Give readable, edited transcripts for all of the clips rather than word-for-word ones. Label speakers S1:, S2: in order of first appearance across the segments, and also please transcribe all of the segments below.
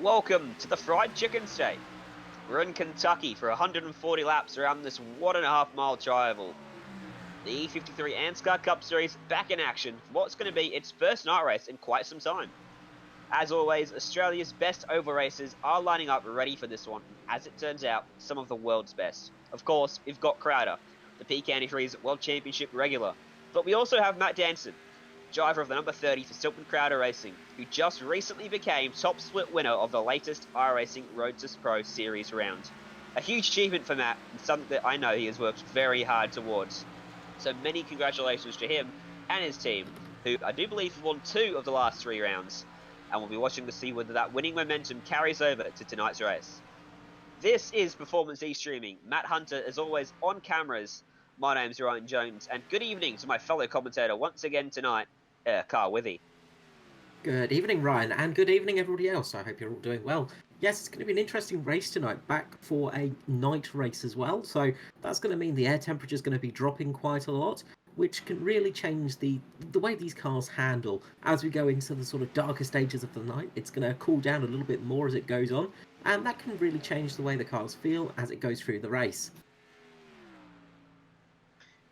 S1: Welcome to the Fried Chicken State. We're in Kentucky for 140 laps around this 1.5 mile trial. The E53 Anscar Cup Series back in action for what's going to be its first night race in quite some time. As always, Australia's best oval racers are lining up ready for this one, and as it turns out, some of the world's best. Of course, we've got Crowder, the P-Candy World Championship regular, but we also have Matt Danson, driver of the number 30 for Silkman Crowder Racing, who just recently became top split winner of the latest iRacing Road to Pro Series round. A huge achievement for Matt, and something that I know he has worked very hard towards. So many congratulations to him and his team, who I do believe have won 2 of the last 3 rounds, and we'll be watching to see whether that winning momentum carries over to tonight's race. This is Performance E Streaming. Matt Hunter, as always, on cameras. My name's Ryan Jones, and good evening to my fellow commentator once again tonight, Carl Withy.
S2: Good evening, Ryan, and good evening, everybody else. I hope you're all doing well. Yes, it's going to be an interesting race tonight, back for a night race as well. So that's going to mean the air temperature is going to be dropping quite a lot, which can really change the way these cars handle as we go into the sort of darker stages of the night. It's going to cool down a little bit more as it goes on, and that can really change the way the cars feel as it goes through the race.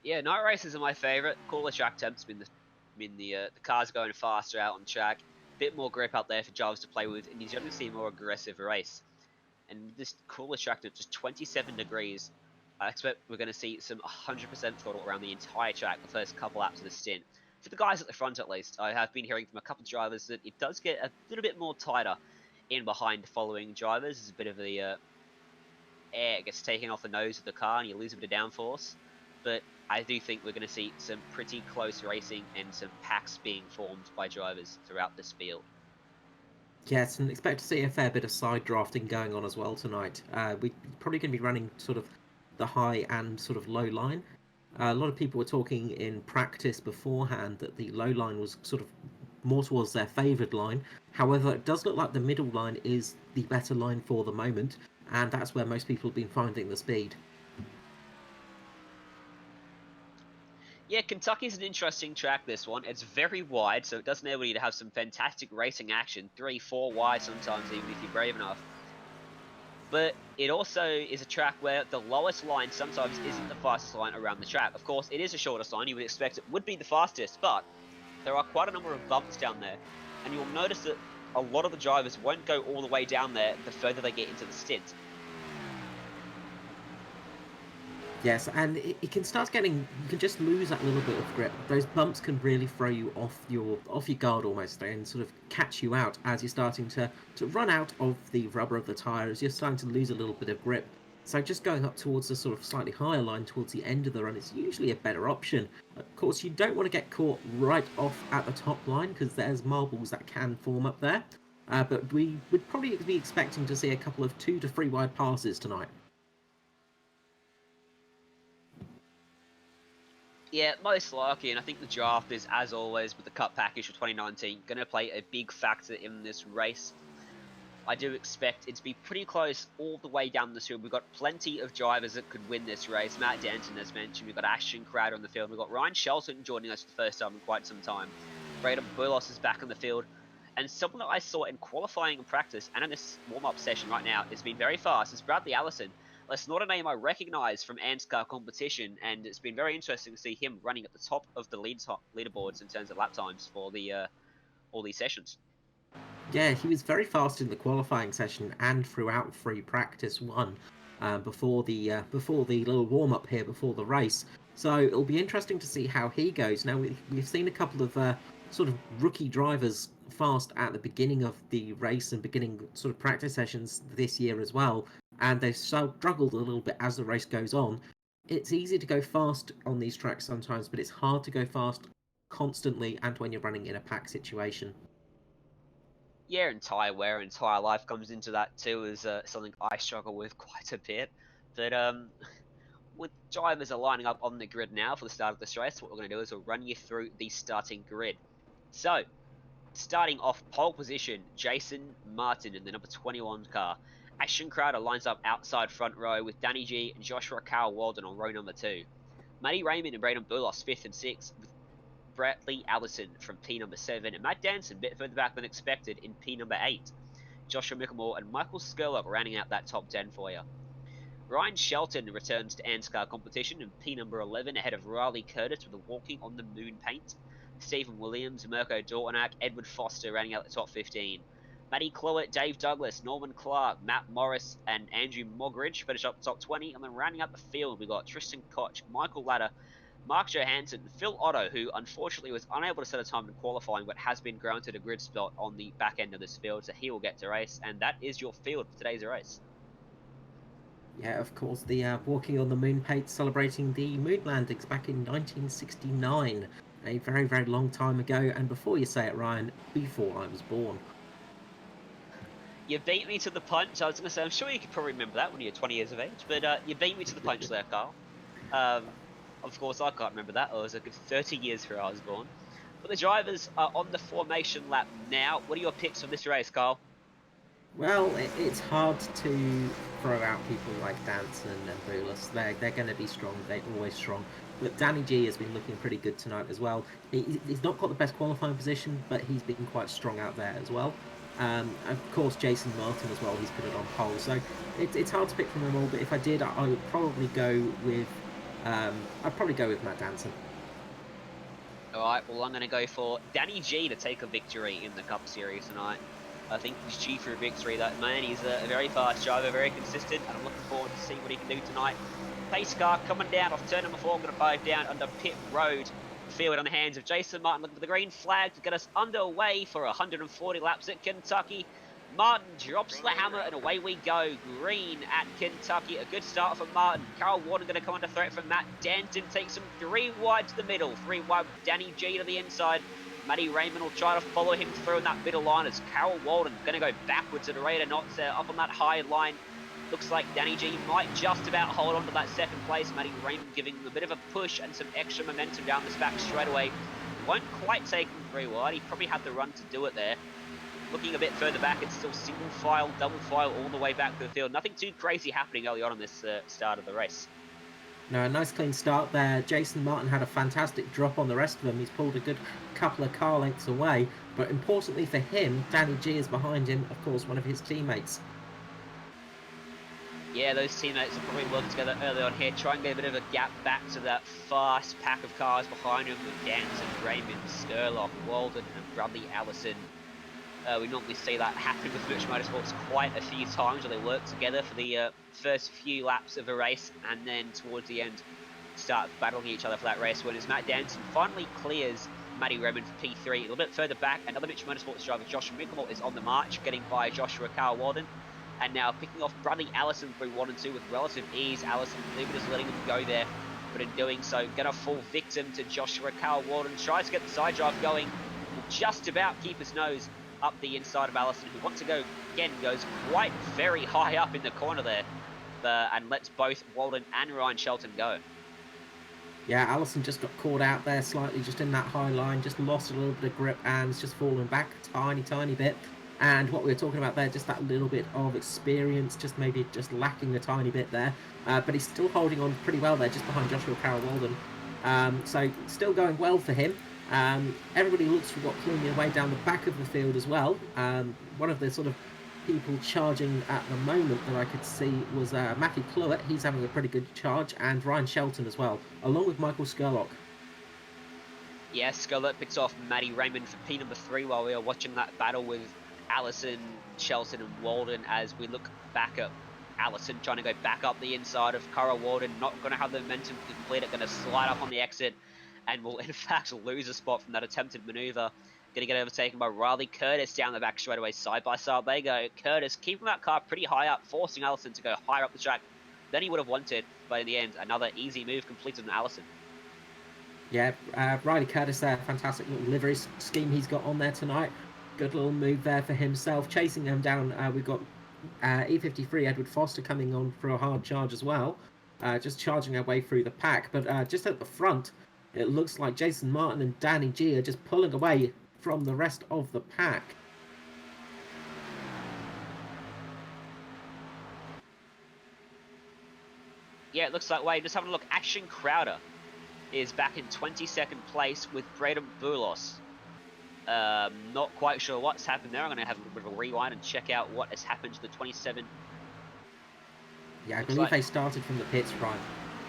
S1: Yeah, night races are my favourite. Cooler track temps mean the cars going faster out on track, bit more grip out there for drivers to play with, and you generally see a more aggressive race. And with this cooler track at just 27 degrees, I expect we're going to see some 100% throttle around the entire track the first couple laps of the stint. For the guys at the front, at least, I have been hearing from a couple of drivers that it does get a little bit more tighter in behind following drivers. There's a bit of the air gets taken off the nose of the car and you lose a bit of downforce. But I do think we're going to see some pretty close racing and some packs being formed by drivers throughout this field.
S2: Yes, and expect to see a fair bit of side drafting going on as well tonight. We're probably going to be running sort of the high and sort of low line. A lot of people were talking in practice beforehand that the low line was sort of more towards their favoured line. However, it does look like the middle line is the better line for the moment, and that's where most people have been finding the speed.
S1: Yeah, Kentucky's an interesting track, this one. It's very wide, so it does enable you to have some fantastic racing action, 3, 4 wide sometimes, even if you're brave enough. But it also is a track where the lowest line sometimes isn't the fastest line around the track. Of course, it is a shortest line. You would expect it would be the fastest, but there are quite a number of bumps down there. And you'll notice that a lot of the drivers won't go all the way down there the further they get into the stint.
S2: Yes, and it can start getting. You can just lose that little bit of grip. Those bumps can really throw you off your guard almost, and sort of catch you out as you're starting to run out of the rubber of the tire, as you're starting to lose a little bit of grip. So just going up towards the sort of slightly higher line towards the end of the run is usually a better option. Of course, you don't want to get caught right off at the top line because there's marbles that can form up there. But we would probably be expecting to see a couple of 2 to 3 wide passes tonight.
S1: Yeah, most likely, and I think the draft is, as always, with the Cup package for 2019, going to play a big factor in this race. I do expect it to be pretty close all the way down the field. We've got plenty of drivers that could win this race. Matt Danton, as mentioned. We've got Ashton Crowder on the field. We've got Ryan Shelton joining us for the first time in quite some time. Braden Burlos is back on the field. And someone that I saw in qualifying and practice and in this warm-up session right now has been very fast is Bradley Allison. That's not a name I recognise from ANSCAR competition, and it's been very interesting to see him running at the top of the leaderboards in terms of lap times for all these sessions.
S2: Yeah, he was very fast in the qualifying session and throughout free practice one before the little warm up here before the race. So it'll be interesting to see how he goes. Now we've seen a couple of sort of rookie drivers fast at the beginning of the race and beginning sort of practice sessions this year as well, and they've struggled a little bit as the race goes on. It's easy to go fast on these tracks sometimes, but it's hard to go fast constantly and when you're running in a pack situation.
S1: Yeah, and tire wear and tire life comes into that too, is something I struggle with quite a bit. But with drivers are lining up on the grid now for the start of this race, what we're going to do is we'll run you through the starting grid. So, starting off pole position, Jason Martin in the number 21 car. Ashton Crowder lines up outside front row with Danny G and Joshua Carl Walden on row number 2. Matty Raymond and Braden Burlos 5th and 6th, with Bradley Allison from P number 7, and Matt Danson a bit further back than expected in P number 8. Joshua Mickelmore, and Michael Skurlock rounding out that top 10 for you. Ryan Shelton returns to Anscar competition in P number 11 ahead of Riley Curtis with a Walking on the Moon paint. Stephen Williams, Mirko Dortanack, Edward Foster rounding out the top 15. Matty Clowett, Dave Douglas, Norman Clark, Matt Morris, and Andrew Mogridge finish up the top 20. And then rounding out the field, we've got Tristan Koch, Michael Ladder, Mark Johansson, Phil Otto, who unfortunately was unable to set a time in qualifying, but has been granted a grid spot on the back end of this field, so he will get to race. And that is your field for today's race.
S2: Yeah, of course, the Walking on the Moon paint celebrating the moon landings back in 1969. A very, very long time ago. And before you say it, Ryan, before I was born.
S1: You beat me to the punch. I was going to say, I'm sure you could probably remember that when you're 20 years of age, but you beat me to the punch there, Carl. Of course, I can't remember that. It was a good 30 years before I was born. But the drivers are on the formation lap now. What are your picks for this race, Carl?
S2: Well, it's hard to throw out people like Danson and Boulos. They're going to be strong. They're always strong. But Danny G has been looking pretty good tonight as well. He's not got the best qualifying position, but he's been quite strong out there as well. Of course, Jason Martin as well. He's put it on pole. So it's hard to pick from them all. But if I did, I would probably go with Matt Danson.
S1: All right. Well, I'm going to go for Danny G to take a victory in the Cup Series tonight. I think he's due for a victory. That man, he's a very fast driver, very consistent, and I'm looking forward to see what he can do tonight. Pace car coming down off turn number 4, going to dive down under pit road. Field on the hands of Jason Martin, looking for the green flag to get us underway for 140 laps at Kentucky. Martin drops the hammer and away we go. Green at Kentucky. A good start for Martin. Carl Warden going to come under threat from Matt Danton. Takes him 3 wide to the middle. 3 wide, Danny G to the inside. Matty Raymond will try to follow him through in that middle line as Carol Walden going to go backwards at a rate of knots up on that high line. Looks like Danny G might just about hold on to that second place. Matty Raymond giving him a bit of a push and some extra momentum down this back straightaway. Won't quite take him 3 wide. He probably had the run to do it there. Looking a bit further back, it's still single file, double file all the way back to the field. Nothing too crazy happening early on in this start of the race.
S2: No, a nice clean start there. Jason Martin had a fantastic drop on the rest of them. He's pulled a good couple of car lengths away. But importantly for him, Danny G is behind him, of course, one of his teammates.
S1: Yeah, those teammates will probably work together early on here, try and get a bit of a gap back to that fast pack of cars behind him with Danson, Raymond, Skurlock, Walden and Bradley Allison. We normally see that happen with Mitch Motorsports quite a few times where they work together for the first few laps of a race and then towards the end start battling each other for that race win as Matt Danson finally clears Matty Raymond for P3. A little bit further back, another Mitch Motorsports driver, Joshua Mickelmore, is on the march, getting by Joshua Carl Walden. And now picking off Bradley Allison through 1 and 2 with relative ease. Allison, believe it is letting him go there, but in doing so, gonna fall victim to Joshua Carl Walden. Tries to get the side drive going, will just about keep his nose up the inside of Allison, who wants to go again, goes quite very high up in the corner there, and lets both Walden and Ryan Shelton go.
S2: Yeah, Allison just got caught out there slightly, just in that high line, just lost a little bit of grip and it's just fallen back a tiny bit. And what we were talking about there, just that little bit of experience, just maybe just lacking a tiny bit there. But he's still holding on pretty well there, just behind Joshua Carroll Walden. So still going well for him. Everybody looks for what cleaning away down the back of the field as well. One of the sort of people charging at the moment that I could see was Matthew Clowett. He's having a pretty good charge, and Ryan Shelton as well, along with Michael Skurlock.
S1: Yeah, Skurlock picks off Matty Raymond for P number 3 while we are watching that battle with Allison, Shelton and Walden as we look back at Allison trying to go back up the inside of Cara Walden, not going to have the momentum to complete it, going to slide up on the exit and will in fact lose a spot from that attempted manoeuvre. Going to get overtaken by Riley Curtis down the back straightaway, side by side they go. Curtis keeping that car pretty high up, forcing Allison to go higher up the track than he would have wanted, but in the end another easy move completed on Allison.
S2: Yeah, Riley Curtis there, fantastic little livery scheme he's got on there tonight. Good little move there for himself. Chasing him down, we've got E53 Edward Foster coming on for a hard charge as well. Just charging our way through the pack. But just at the front, it looks like Jason Martin and Danny G are just pulling away from the rest of the pack.
S1: Yeah, it looks that way. Just having a look, Action Crowder is back in 22nd place with Braden Boulos. Not quite sure what's happened there. I'm going to have a bit of a rewind and check out what has happened to the 27.
S2: Yeah, I
S1: Looks
S2: believe
S1: like,
S2: they started from the pits, right?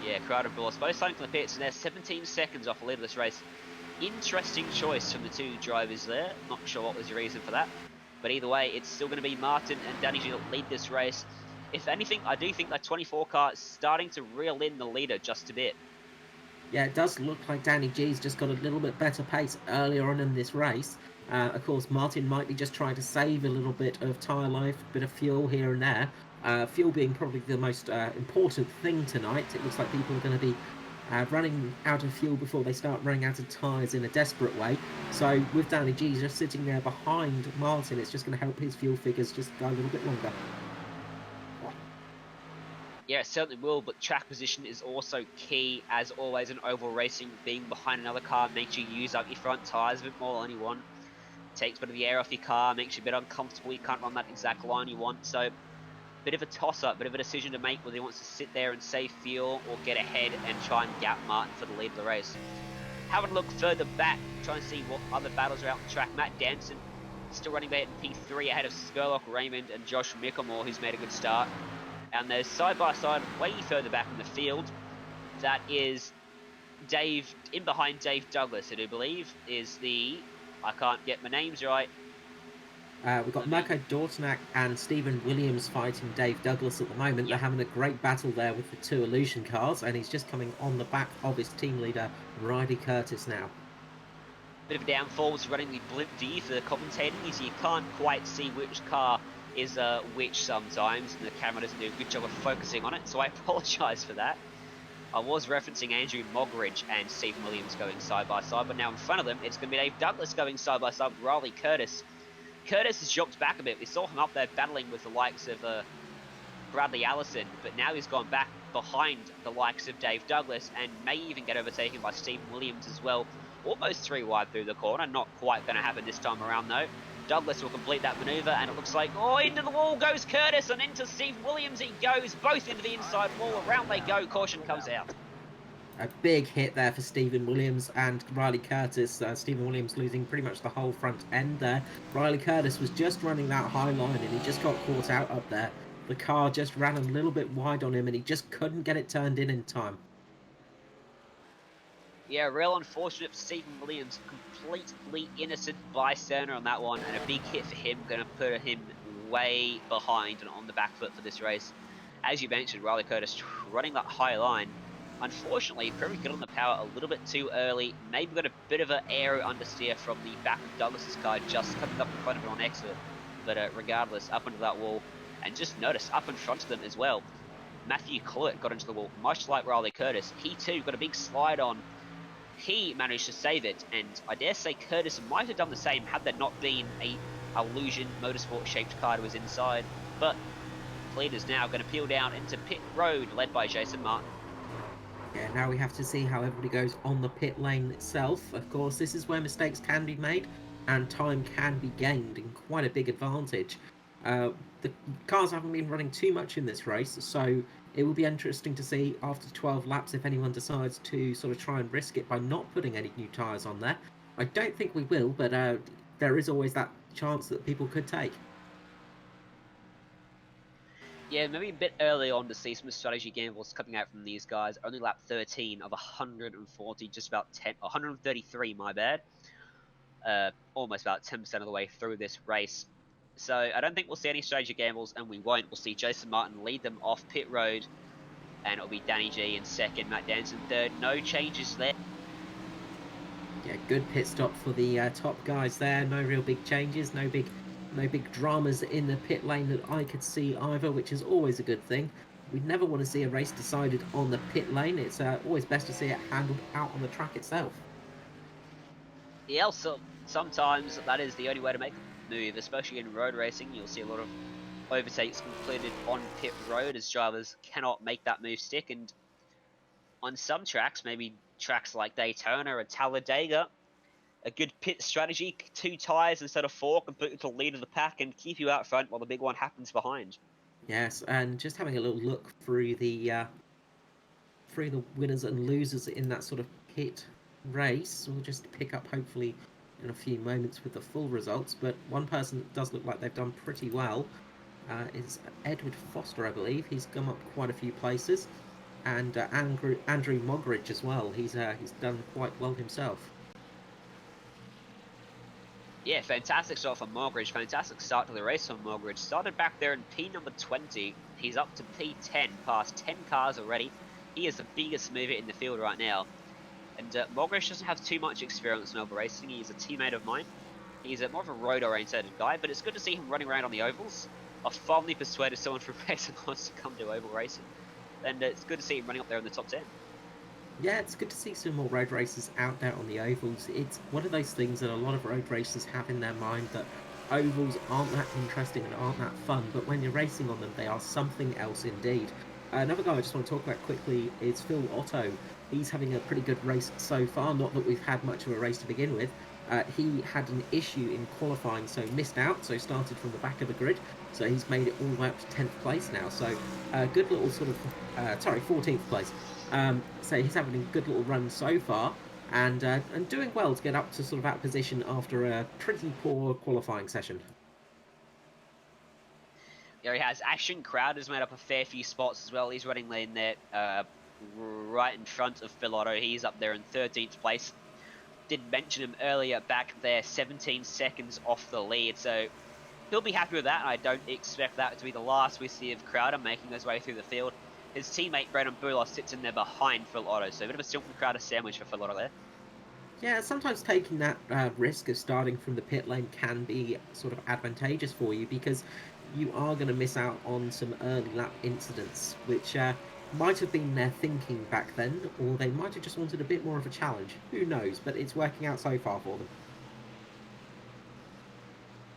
S1: yeah, Crowder and Bullis both starting from the pits, and they're 17 seconds off the lead of this race. Interesting choice from the two drivers there. Not sure what was the reason for that. But either way, it's still going to be Martin and Danny G that lead this race. If anything, I do think that 24 car is starting to reel in the leader just a bit.
S2: Yeah, it does look like Danny G's just got a little bit better pace earlier on in this race. Of course, Martin might be just trying to save a little bit of tyre life, bit of fuel here and there. Fuel being probably the most important thing tonight. It looks like people are going to be running out of fuel before they start running out of tyres in a desperate way. So with Danny G just sitting there behind Martin, it's just going to help his fuel figures just go a little bit longer.
S1: Yeah, it certainly will, but track position is also key, as always in oval racing. Being behind another car makes you use up your front tyres a bit more than you want. Takes a bit of the air off your car, makes you a bit uncomfortable. You can't run that exact line you want, so bit of a toss-up, bit of a decision to make whether he wants to sit there and save fuel or get ahead and try and gap Martin for the lead of the race. Having a look further back, trying to see what other battles are out on the track. Matt Danson still running there in P3 ahead of Spurlock Raymond and Josh Mickelmore, who's made a good start. And there's side-by-side way further back in the field. That is Dave, in behind Dave Douglas, who I believe is the, I can't get my names right.
S2: We've got Mirko Dortnak and Stephen Williams fighting Dave Douglas at the moment.
S1: Yep.
S2: They're having a great battle there with the two Illusion cars, and he's just coming on the back of his team leader, Riley Curtis, now.
S1: Bit of a downfall was running the blimp view for the commentating, so you can't quite see which car is which sometimes, and the camera doesn't do a good job of focusing on it, so I apologise for that. I was referencing Andrew Mogridge and Stephen Williams going side by side, but now in front of them, it's going to be Dave Douglas going side by side with Riley Curtis. Curtis has dropped back a bit. We saw him up there battling with the likes of Bradley Allison, but now he's gone back behind the likes of Dave Douglas and may even get overtaken by Stephen Williams as well. Almost 3 wide through the corner. Not quite going to happen this time around though. Douglas will complete that manoeuvre, and it looks like, oh, into the wall goes Curtis, and into Steve Williams he goes, both into the inside wall. Around they go. Caution comes out.
S2: A big hit there for Stephen Williams and Riley Curtis. Stephen Williams losing pretty much the whole front end there. Riley Curtis was just running that high line and he just got caught out up there. The car just ran a little bit wide on him and he just couldn't get it turned in time.
S1: Yeah, real unfortunate for Stephen Williams. Completely innocent bystander on that one, and a big hit for him. Going to put him way behind and on the back foot for this race. As you mentioned, Riley Curtis running that high line. Unfortunately, probably got on the power a little bit too early. Maybe got a bit of an aero understeer from the back of Douglas's car, just coming up in front of him on exit. But regardless, up into that wall. And just notice, up in front of them as well, Matthew Cluett got into the wall, much like Riley Curtis. He too got a big slide on. He managed to save it, and I dare say Curtis might have done the same had there not been a Illusion Motorsport shaped car that was inside. But leader's now going to peel down into pit road, led by Jason Martin.
S2: Yeah, now we have to see how everybody goes on the pit lane itself. Of course, this is where mistakes can be made and time can be gained in quite a big advantage. The cars haven't been running too much in this race, so it will be interesting to see after 12 laps if anyone decides to sort of try and risk it by not putting any new tyres on there. I don't think we will, but there is always that chance that people could take.
S1: Yeah, maybe a bit early on to see some strategy gambles coming out from these guys. Only lap 13 of 140, just about 10, 133, my bad. Almost about 10% of the way through this race. So I don't think we'll see any strategy gambles, and we won't. We'll see Jason Martin lead them off pit road, and it'll be Danny G in second, Matt Danson third. No changes there.
S2: Yeah, good pit stop for the top guys there. No real big changes, no big dramas in the pit lane that I could see either, which is always a good thing. We never want to see a race decided on the pit lane. It's always best to see it handled out on the track itself.
S1: Yeah, so sometimes that is the only way to make a move, especially in road racing. You'll see a lot of overtakes completed on pit road as drivers cannot make that move stick, and on some tracks, maybe tracks like Daytona or Talladega, a good pit strategy, 2 tyres instead of 4, can put you to the lead of the pack and keep you out front while the big one happens behind.
S2: Yes, and just having a little look through the winners and losers in that sort of pit race, we'll just pick up hopefully in a few moments with the full results. But one person that does look like they've done pretty well is Edward Foster, I believe. He's come up quite a few places, and Andrew Mogridge as well. He's done quite well himself.
S1: Yeah, fantastic start for Morgridge. Fantastic start to the race for Morgridge. Started back there in P number 20. He's up to P10, past 10 cars already. He is the biggest mover in the field right now. And Morgridge doesn't have too much experience in oval racing. He's a teammate of mine. He's more of a road-oriented guy, but it's good to see him running around on the ovals. I've finally persuaded someone from racing wants to come to oval racing. And it's good to see him running up there in the top 10.
S2: Yeah, it's good to see some more road racers out there on the ovals. It's one of those things that a lot of road racers have in their mind, that ovals aren't that interesting and aren't that fun, but when you're racing on them, they are something else indeed. Another guy I just want to talk about quickly is Phil Otto. He's having a pretty good race so far, not that we've had much of a race to begin with. He had an issue in qualifying, so missed out, so started from the back of the grid. So he's made it all the way up to 10th place now. So good little sort of, 14th place. So he's having a good little run so far, and doing well to get up to sort of that position after a pretty poor qualifying session.
S1: There he has. Ashton Crowder's made up a fair few spots as well. He's running in there right in front of Phil Otto. He's up there in 13th place. Did mention him earlier, back there 17 seconds off the lead, so he'll be happy with that. I don't expect that to be the last we see of Crowder making his way through the field. His teammate Brandon Boulos sits in there behind Phil Otto, so a bit of a Stilton Crowder sandwich for Phil Otto there.
S2: Yeah, sometimes taking that risk of starting from the pit lane can be sort of advantageous for you, because you are going to miss out on some early lap incidents, which might have been their thinking back then, or they might have just wanted a bit more of a challenge. Who knows? But it's working out so far for them.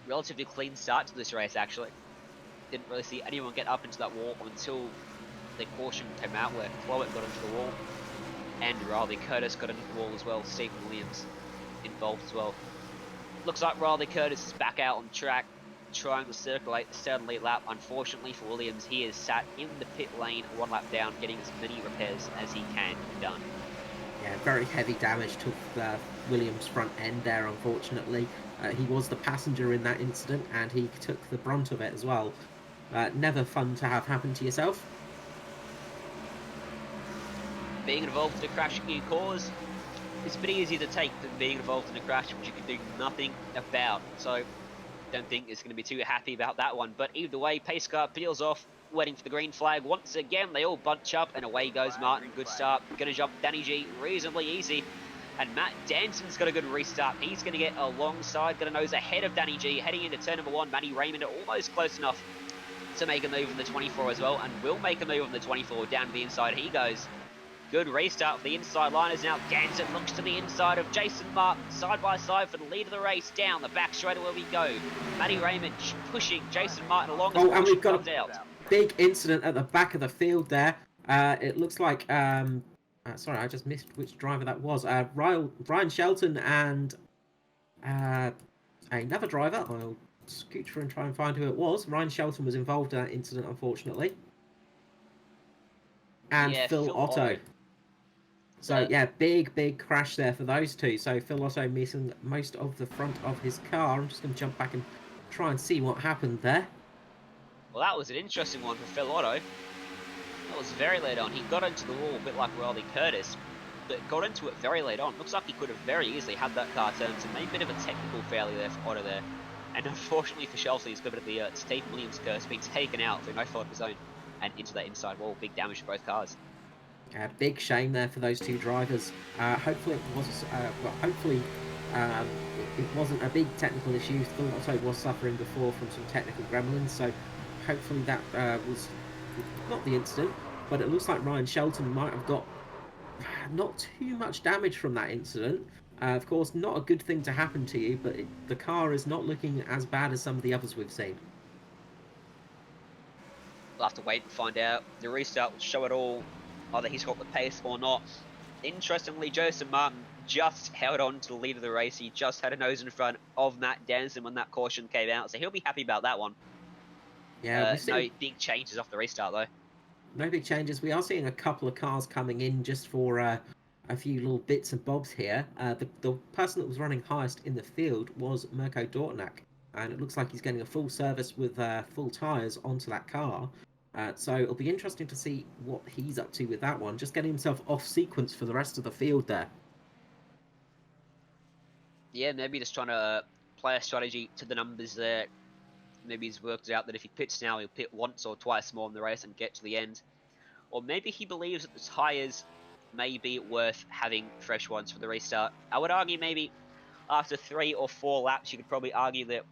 S1: Relatively clean start to this race, actually. Didn't really see anyone get up into that wall until the caution came out, where Clowett got into the wall, and Riley Curtis got into the wall as well. Stephen Williams involved as well. Looks like Riley Curtis is back out on track, trying to circulate the third lead lap. Unfortunately for Williams, he is sat in the pit lane, one lap down, getting as many repairs as he can done.
S2: Yeah, very heavy damage to Williams' front end there, unfortunately. He was the passenger in that incident, and he took the brunt of it as well. Never fun to have happen to yourself.
S1: Being involved in a crash you cause is a bit easier to take than being involved in a crash which you can do nothing about. So, don't think it's going to be too happy about that one. But either way, pace car peels off, waiting for the green flag. Once again, they all bunch up, and away goes Martin. Good start. Going to jump Danny G reasonably easy. And Matt Danson's got a good restart. He's going to get alongside, going to nose ahead of Danny G. Heading into turn number 1, Matty Raymond almost close enough to make a move on the 24 as well, and will make a move on the 24. Down to the inside he goes. Good restart for the inside liners now. Danson looks to the inside of Jason Martin, side by side for the lead of the race. Down the back straight where we go. Matty Raymond pushing Jason Martin along.
S2: Oh, and we've got a big incident at the back of the field there. It looks like sorry, I just missed which driver that was. Ryan Shelton and another driver. I'll scooch for and try and find who it was. Ryan Shelton was involved in that incident, unfortunately. And yeah, Phil Otto. So yeah, big crash there for those two. So Phil Otto missing most of the front of his car. I'm just going to jump back and try and see what happened there.
S1: Well, that was an interesting one for Phil Otto. That was very late on. He got into the wall a bit like Riley Curtis, but got into it very late on. Looks like he could have very easily had that car turned. So maybe a bit of a technical failure there for Otto there. And unfortunately for Shelton, he's got a bit of the Stephen Williams curse, being taken out through no fault of his own and into that inside wall. Big damage to both cars.
S2: Big shame there for those two drivers. Hopefully it was. Hopefully it wasn't a big technical issue. Phil Otto was suffering before from some technical gremlins, so hopefully that was not the incident. But it looks like Ryan Shelton might have got not too much damage from that incident. Of course, not a good thing to happen to you, but the car is not looking as bad as some of the others we've seen.
S1: We'll have to wait and find out. The restart will show it all, whether he's got the pace or not. Interestingly, Joseph Martin just held on to the lead of the race. He just had a nose in front of Matt Danson when that caution came out, so he'll be happy about that one.
S2: Yeah,
S1: no big changes off the restart though.
S2: No big changes. We are seeing a couple of cars coming in just for a few little bits and bobs here. The person that was running highest in the field was Mirko Dortnak, and it looks like he's getting a full service with full tyres onto that car. So it'll be interesting to see what he's up to with that one, just getting himself off sequence for the rest of the field there.
S1: Yeah, maybe just trying to play a strategy to the numbers there. Maybe he's worked it out that if he pits now, he'll pit once or twice more in the race and get to the end. Or maybe he believes that the tyres may be worth having fresh ones for the restart. I would argue maybe after 3 or 4 laps, you could probably argue that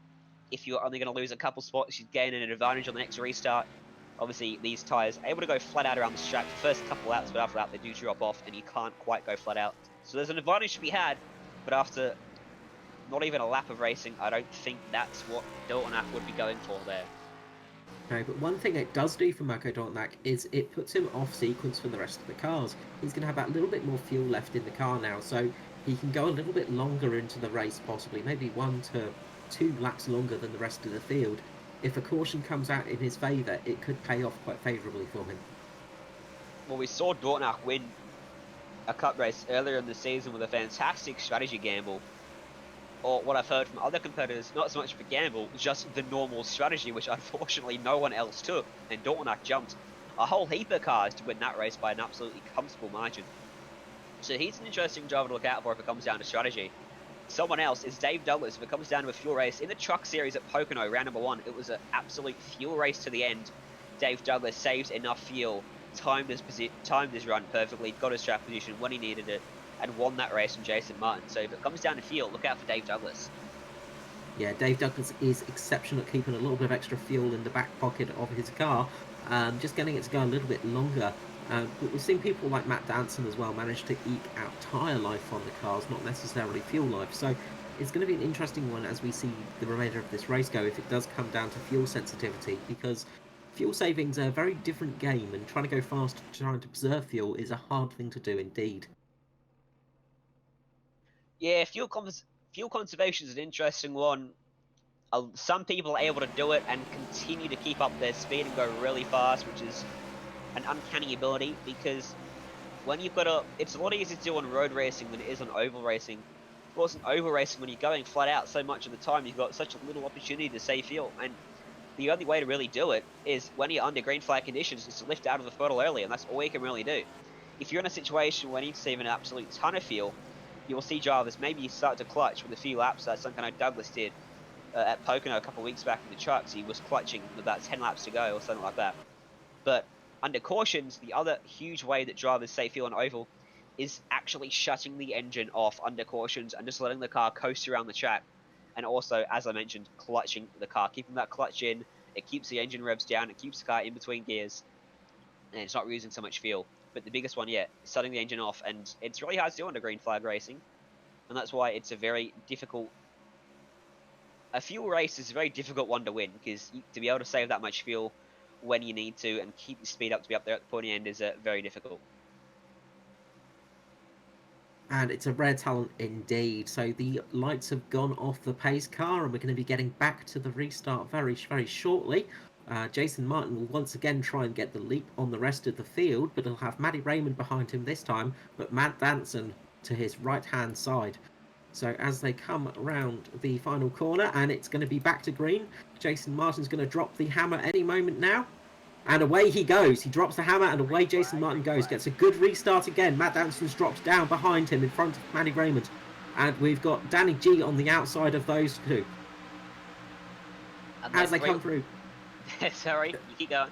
S1: if you're only going to lose a couple spots, you'd gain an advantage on the next restart. Obviously, these tyres are able to go flat out around the track for the first couple laps, but after that, they do drop off and you can't quite go flat out. So there's an advantage to be had, but after not even a lap of racing, I don't think that's what Dortmund would be going for there.
S2: No, but one thing it does do for Mirko Dortnak is it puts him off sequence for the rest of the cars. He's going to have that little bit more fuel left in the car now, so he can go a little bit longer into the race, possibly, maybe 1 to 2 laps longer than the rest of the field. If a caution comes out in his favour, it could pay off quite favourably for him.
S1: Well, we saw Dortmund win a cup race earlier in the season with a fantastic strategy gamble. Or what I've heard from other competitors, not so much of a gamble, just the normal strategy, which unfortunately no one else took. And Dortmund jumped a whole heap of cars to win that race by an absolutely comfortable margin. So he's an interesting driver to look out for if it comes down to strategy. Someone else is Dave Douglas. If it comes down to a fuel race in the truck series at Pocono, round number 1, it was an absolute fuel race to the end. Dave Douglas saved enough fuel, timed his run perfectly, got his track position when he needed it, and won that race from Jason Martin. So if it comes down to fuel, look out for Dave Douglas.
S2: Yeah, Dave Douglas is exceptional at keeping a little bit of extra fuel in the back pocket of his car, just getting it to go a little bit longer. But we've seen people like Matt Danson as well manage to eke out tyre life on the cars, not necessarily fuel life. So it's going to be an interesting one as we see the remainder of this race go if it does come down to fuel sensitivity, because fuel savings are a very different game, and trying to go fast trying to preserve fuel is a hard thing to do indeed.
S1: Yeah, fuel conservation is an interesting one. Some people are able to do it and continue to keep up their speed and go really fast, which is an uncanny ability, because when you've got it's a lot easier to do on road racing than it is on oval racing. Of course, in oval racing, when you're going flat out so much of the time, you've got such a little opportunity to save fuel, and the only way to really do it is when you're under green flag conditions, is to lift out of the throttle early, and that's all you can really do. If you're in a situation where you need to save an absolute ton of fuel, you'll see drivers maybe start to clutch with a few laps. That's something I know Douglas did at Pocono a couple of weeks back in the trucks. He was clutching with about 10 laps to go or something like that. But under cautions, the other huge way that drivers save fuel on oval is actually shutting the engine off under cautions and just letting the car coast around the track. And also, as I mentioned, clutching the car, keeping that clutch in. It keeps the engine revs down. It keeps the car in between gears, and it's not using so much fuel. But the biggest one yet, shutting the engine off, and it's really hard to do under green flag racing, and that's why it's a very difficult. A fuel race is a very difficult one to win, because to be able to save that much fuel when you need to and keep your speed up to be up there at the pointy end is very difficult.
S2: And it's a rare talent indeed. So the lights have gone off the pace car, and we're going to be getting back to the restart very, very shortly. Jason Martin will once again try and get the leap on the rest of the field, but he'll have Matty Raymond behind him this time, but Matt Danson to his right-hand side. So as they come around the final corner, and it's going to be back to green, Jason Martin's going to drop the hammer any moment now. And away he goes. He drops the hammer, and away Jason Martin goes. Gets a good restart again. Matt Danson's dropped down behind him in front of Matty Raymond. And we've got Danny G on the outside of those two. As they come through.
S1: Sorry, you keep going.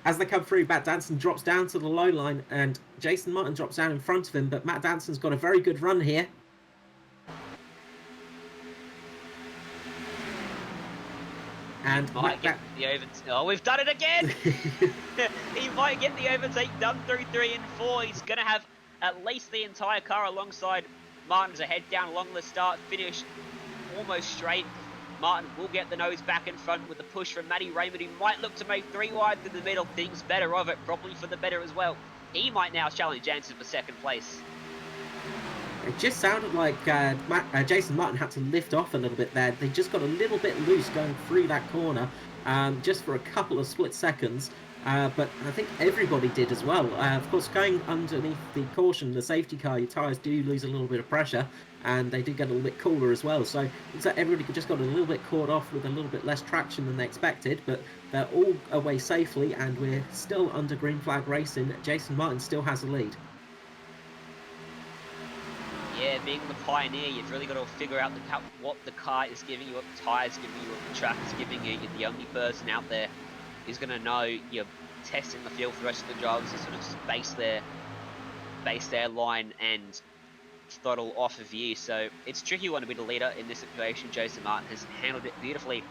S2: As they come through, Matt Danson drops down to the low line, and Jason Martin drops down in front of him. But Matt Danson's got a very good run here. And
S1: might get the overtake. Oh, we've done it again! He might get the overtake done through 3 and 4. He's going to have at least the entire car alongside Martin's ahead down along the start finish, almost straight. Martin will get the nose back in front with the push from Matty Raymond, who might look to make 3 wide through the middle. Things better of it, probably for the better as well. He might now challenge Jansen for second place.
S2: It just sounded like Jason Martin had to lift off a little bit there. They just got a little bit loose going through that corner, just for a couple of split seconds. but I think everybody did as well. Of course, going underneath the caution, the safety car, your tyres do lose a little bit of pressure, and they do get a little bit cooler as well. So it's like everybody just got a little bit caught off with a little bit less traction than they expected, but they're all away safely, and we're still under green flag racing. Jason Martin still has the lead.
S1: Yeah, being the pioneer, you've really got to figure out what the car is giving you, what the tyres giving you, what the track is giving you. You're the only person out there who's going to know you're testing the field for the rest of the drivers to sort of just base their line and throttle off of you. So it's tricky one to be the leader in this situation. Jason Martin has handled it beautifully.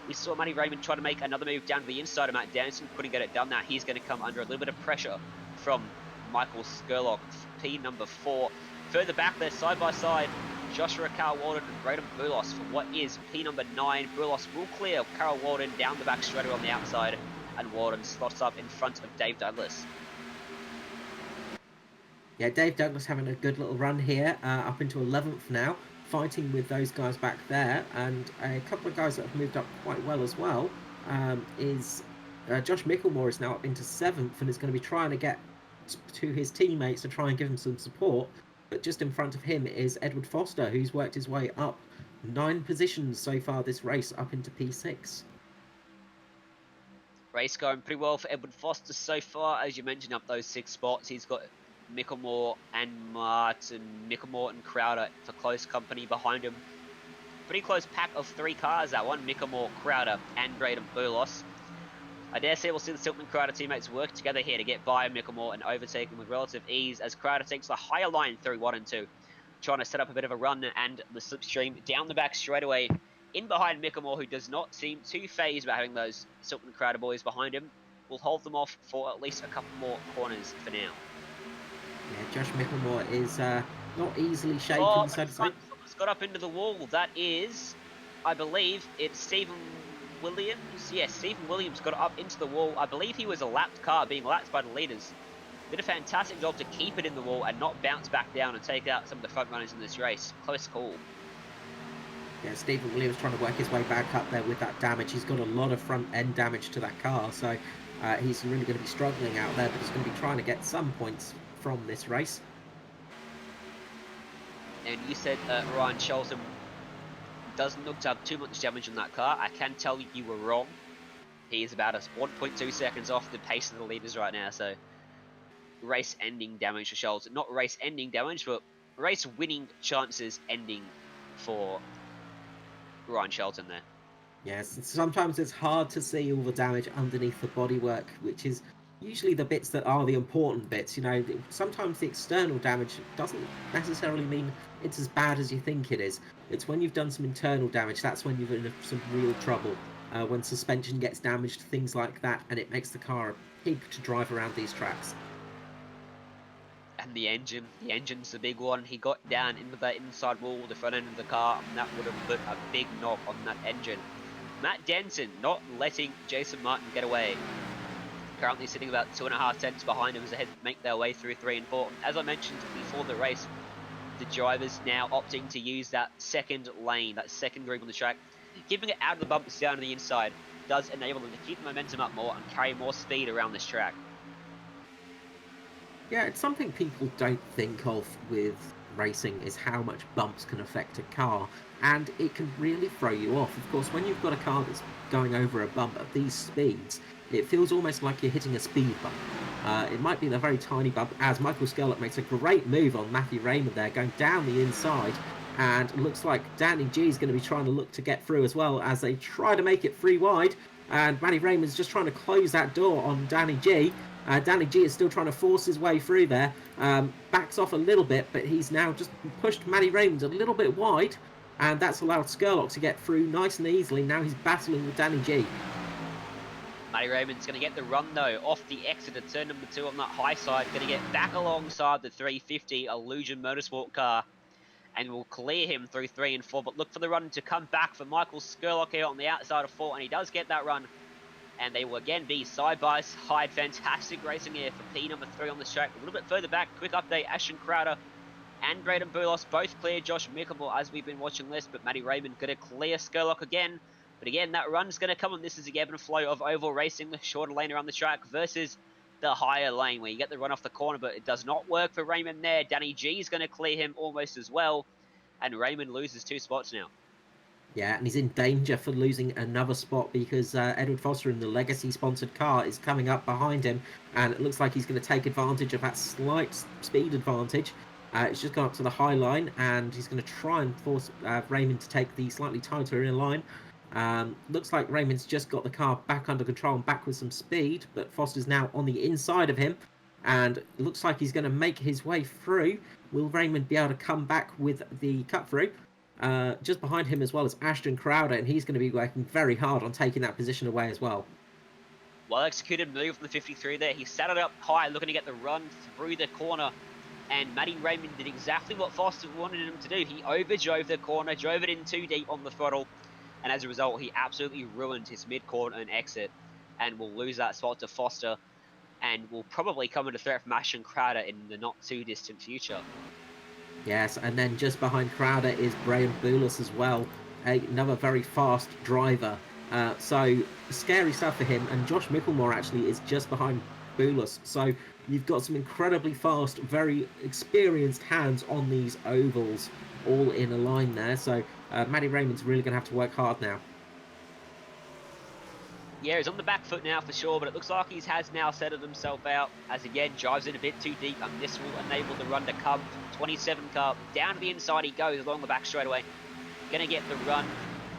S1: We saw Matty Raymond try to make another move down to the inside of Matt Dennison, couldn't get it done. That he's going to come under a little bit of pressure from Michael Skurlock, P number 4. Further back there, side by side, Joshua Carl Walden and Braden Boulos for what is P number 9. Boulos will clear Carl Walden down the back straighter on the outside, and Walden slots up in front of Dave Douglas.
S2: Yeah, Dave Douglas having a good little run here, up into 11th now, fighting with those guys back there, and a couple of guys that have moved up quite well as well. Is Josh Micklemore is now up into 7th and is going to be trying to get to his teammates to try and give him some support. But just in front of him is Edward Foster, who's worked his way up 9 positions so far this race, up into P6.
S1: Race going pretty well for Edward Foster so far. As you mentioned, up those 6 spots, he's got Micklemore and Martin, Micklemore and Crowder for close company behind him. Pretty close pack of 3 cars, that one. Micklemore, Crowder, and Braden Boulos. I dare say we'll see the Silkman Crowder teammates work together here to get by Micklemore and overtake him with relative ease as Crowder takes the higher line through 1 and 2, trying to set up a bit of a run and the slipstream down the back straightaway in behind Micklemore, who does not seem too phased about having those Silkman Crowder boys behind him. Will hold them off for at least a couple more corners for now.
S2: Yeah, Josh Micklemore is not easily shaken, so to say.
S1: Someone's got up into the wall. That is, I believe, it's Stephen Williams. Yes, Stephen Williams got up into the wall. I believe he was a lapped car being lapped by the leaders. Did a fantastic job to keep it in the wall and not bounce back down and take out some of the front runners in this race. Close call.
S2: Yeah, Stephen Williams trying to work his way back up there with that damage. He's got a lot of front end damage to that car, so he's really going to be struggling out there, but he's going to be trying to get some points from this race.
S1: And you said Ryan Shelton doesn't look to have too much damage on that car. I can tell you were wrong. He is about 1.2 seconds off the pace of the leaders right now, so race-ending damage for Shelton. Not race-ending damage, but race-winning chances ending for Ryan Shelton there.
S2: Yes, sometimes it's hard to see all the damage underneath the bodywork, which is usually the bits that are the important bits. You know, sometimes the external damage doesn't necessarily mean it's as bad as you think it is. It's when you've done some internal damage, that's when you're in some real trouble. When suspension gets damaged, things like that, and it makes the car a pig to drive around these tracks.
S1: And the engine's the big one. He got down into the inside wall, the front end of the car, and that would have put a big knock on that engine. Matt Denson not letting Jason Martin get away. Currently sitting about 2.5 tenths behind him as they make their way through 3 and 4. As I mentioned before the race, the drivers now opting to use that second lane, that second group on the track. Giving it out of the bumpers down to the inside does enable them to keep the momentum up more and carry more speed around this track.
S2: Yeah, it's something people don't think of with racing is how much bumps can affect a car, and it can really throw you off. Of course, when you've got a car that's going over a bump at these speeds, it feels almost like you're hitting a speed bump. It might be a very tiny bump, as Michael Skurlock makes a great move on Matthew Raymond there, going down the inside, and it looks like Danny G is going to be trying to look to get through as well as they try to make it 3 wide, and Matty Raymond's just trying to close that door on Danny G. Danny G is still trying to force his way through there, backs off a little bit, but he's now just pushed Matty Raymond a little bit wide, and that's allowed Skurlock to get through nice and easily. Now he's battling with Danny G.
S1: Matty Raymond's going to get the run though, off the exit at turn number 2 on that high side, going to get back alongside the 350 Illusion Motorsport car, and will clear him through 3 and 4, but look for the run to come back for Michael Skurlock here on the outside of 4, and he does get that run. And they will again be side by side. Fantastic racing here for P number 3 on this track. A little bit further back, quick update, Ashton Crowder and Braden Boulos both clear Josh Micklemore as we've been watching this, but Matty Raymond going to clear Skurlock again. But again, that run's going to come on. This is the ebb and flow of oval racing, the shorter lane around the track versus the higher lane where you get the run off the corner, but it does not work for Raymond there. Danny G is going to clear him almost as well, and Raymond loses 2 spots now.
S2: Yeah, and he's in danger for losing another spot because Edward Foster in the Legacy-sponsored car is coming up behind him, and it looks like he's going to take advantage of that slight speed advantage. It's just gone up to the high line, and he's going to try and force Raymond to take the slightly tighter in line. Looks like Raymond's just got the car back under control and back with some speed, but Foster's now on the inside of him, and it looks like he's going to make his way through. Will Raymond be able to come back with the cut through? Just behind him as well is Ashton Crowder, and he's going to be working very hard on taking that position away as well.
S1: Well executed move from the 53 there. He sat it up high, looking to get the run through the corner, and Matty Raymond did exactly what Foster wanted him to do. He overdrove the corner, drove it in too deep on the throttle, and as a result, he absolutely ruined his mid-corner and exit, and will lose that spot to Foster, and will probably come into threat from Ashton Crowder in the not-too-distant future.
S2: Yes, and then just behind Crowder is Brian Boulos as well, another very fast driver. So scary stuff for him, and Josh Micklemore actually is just behind Boulos. So you've got some incredibly fast, very experienced hands on these ovals, all in a line there. So Matty Raymond's really going to have to work hard now.
S1: Yeah, he's on the back foot now for sure, but it looks like he has now settled himself out as again drives in a bit too deep, and this will enable the run to come. 27 car down to the inside he goes along the back straightaway. Gonna get the run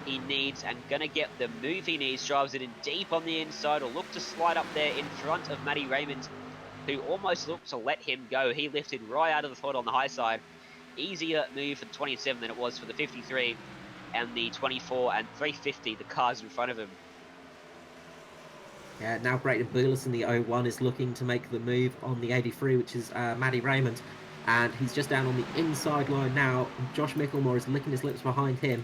S1: he needs and gonna get the move he needs. Drives it in deep on the inside, or look to slide up there in front of Matty Raymond, who almost looked to let him go. He lifted right out of the throttle on the high side. Easier move for the 27 than it was for the 53 and the 24 and 350, the cars in front of him.
S2: Yeah, now Brayden Boulos in the 01 is looking to make the move on the 83, which is Matty Raymond. And he's just down on the inside line now. Josh Micklemore is licking his lips behind him,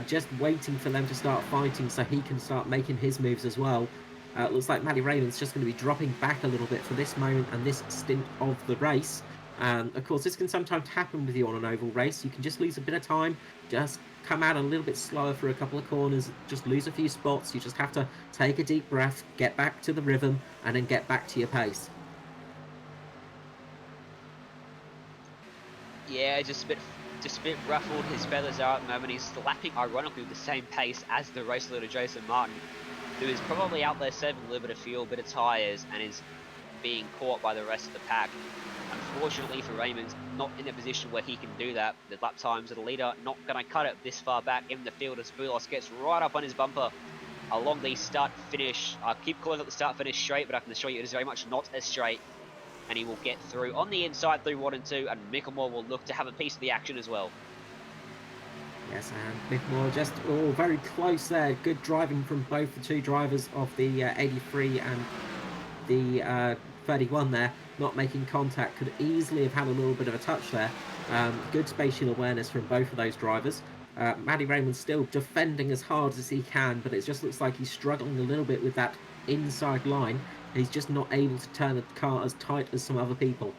S2: just waiting for them to start fighting so he can start making his moves as well. Looks like Matty Raymond's just going to be dropping back a little bit for this moment and this stint of the race. Of course, this can sometimes happen with you on an oval race. You can just lose a bit of time, just come out a little bit slower for a couple of corners, just lose a few spots. You just have to take a deep breath, get back to the rhythm, and then get back to your pace.
S1: Yeah, just a bit ruffled. His feathers are at the moment. He's lapping, ironically, the same pace as the race leader Jason Martin, who is probably out there saving a little bit of fuel, a bit of tyres, and is being caught by the rest of the pack. Unfortunately for Raymond, not in a position where he can do that. The lap times of the leader not going to cut it this far back in the field as Boulos gets right up on his bumper along the start-finish. I keep calling it the start-finish straight, but I can assure you it is very much not as straight. And he will get through on the inside through 1 and 2, and Micklemore will look to have a piece of the action as well.
S2: Yes, and Micklemore just very close there. Good driving from both the two drivers of the 83 and the 31 there. Not making contact, could easily have had a little bit of a touch there. Good spatial awareness from both of those drivers. Matty Raymond still defending as hard as he can, but it just looks like he's struggling a little bit with that inside line. He's just not able to turn the car as tight as some other people.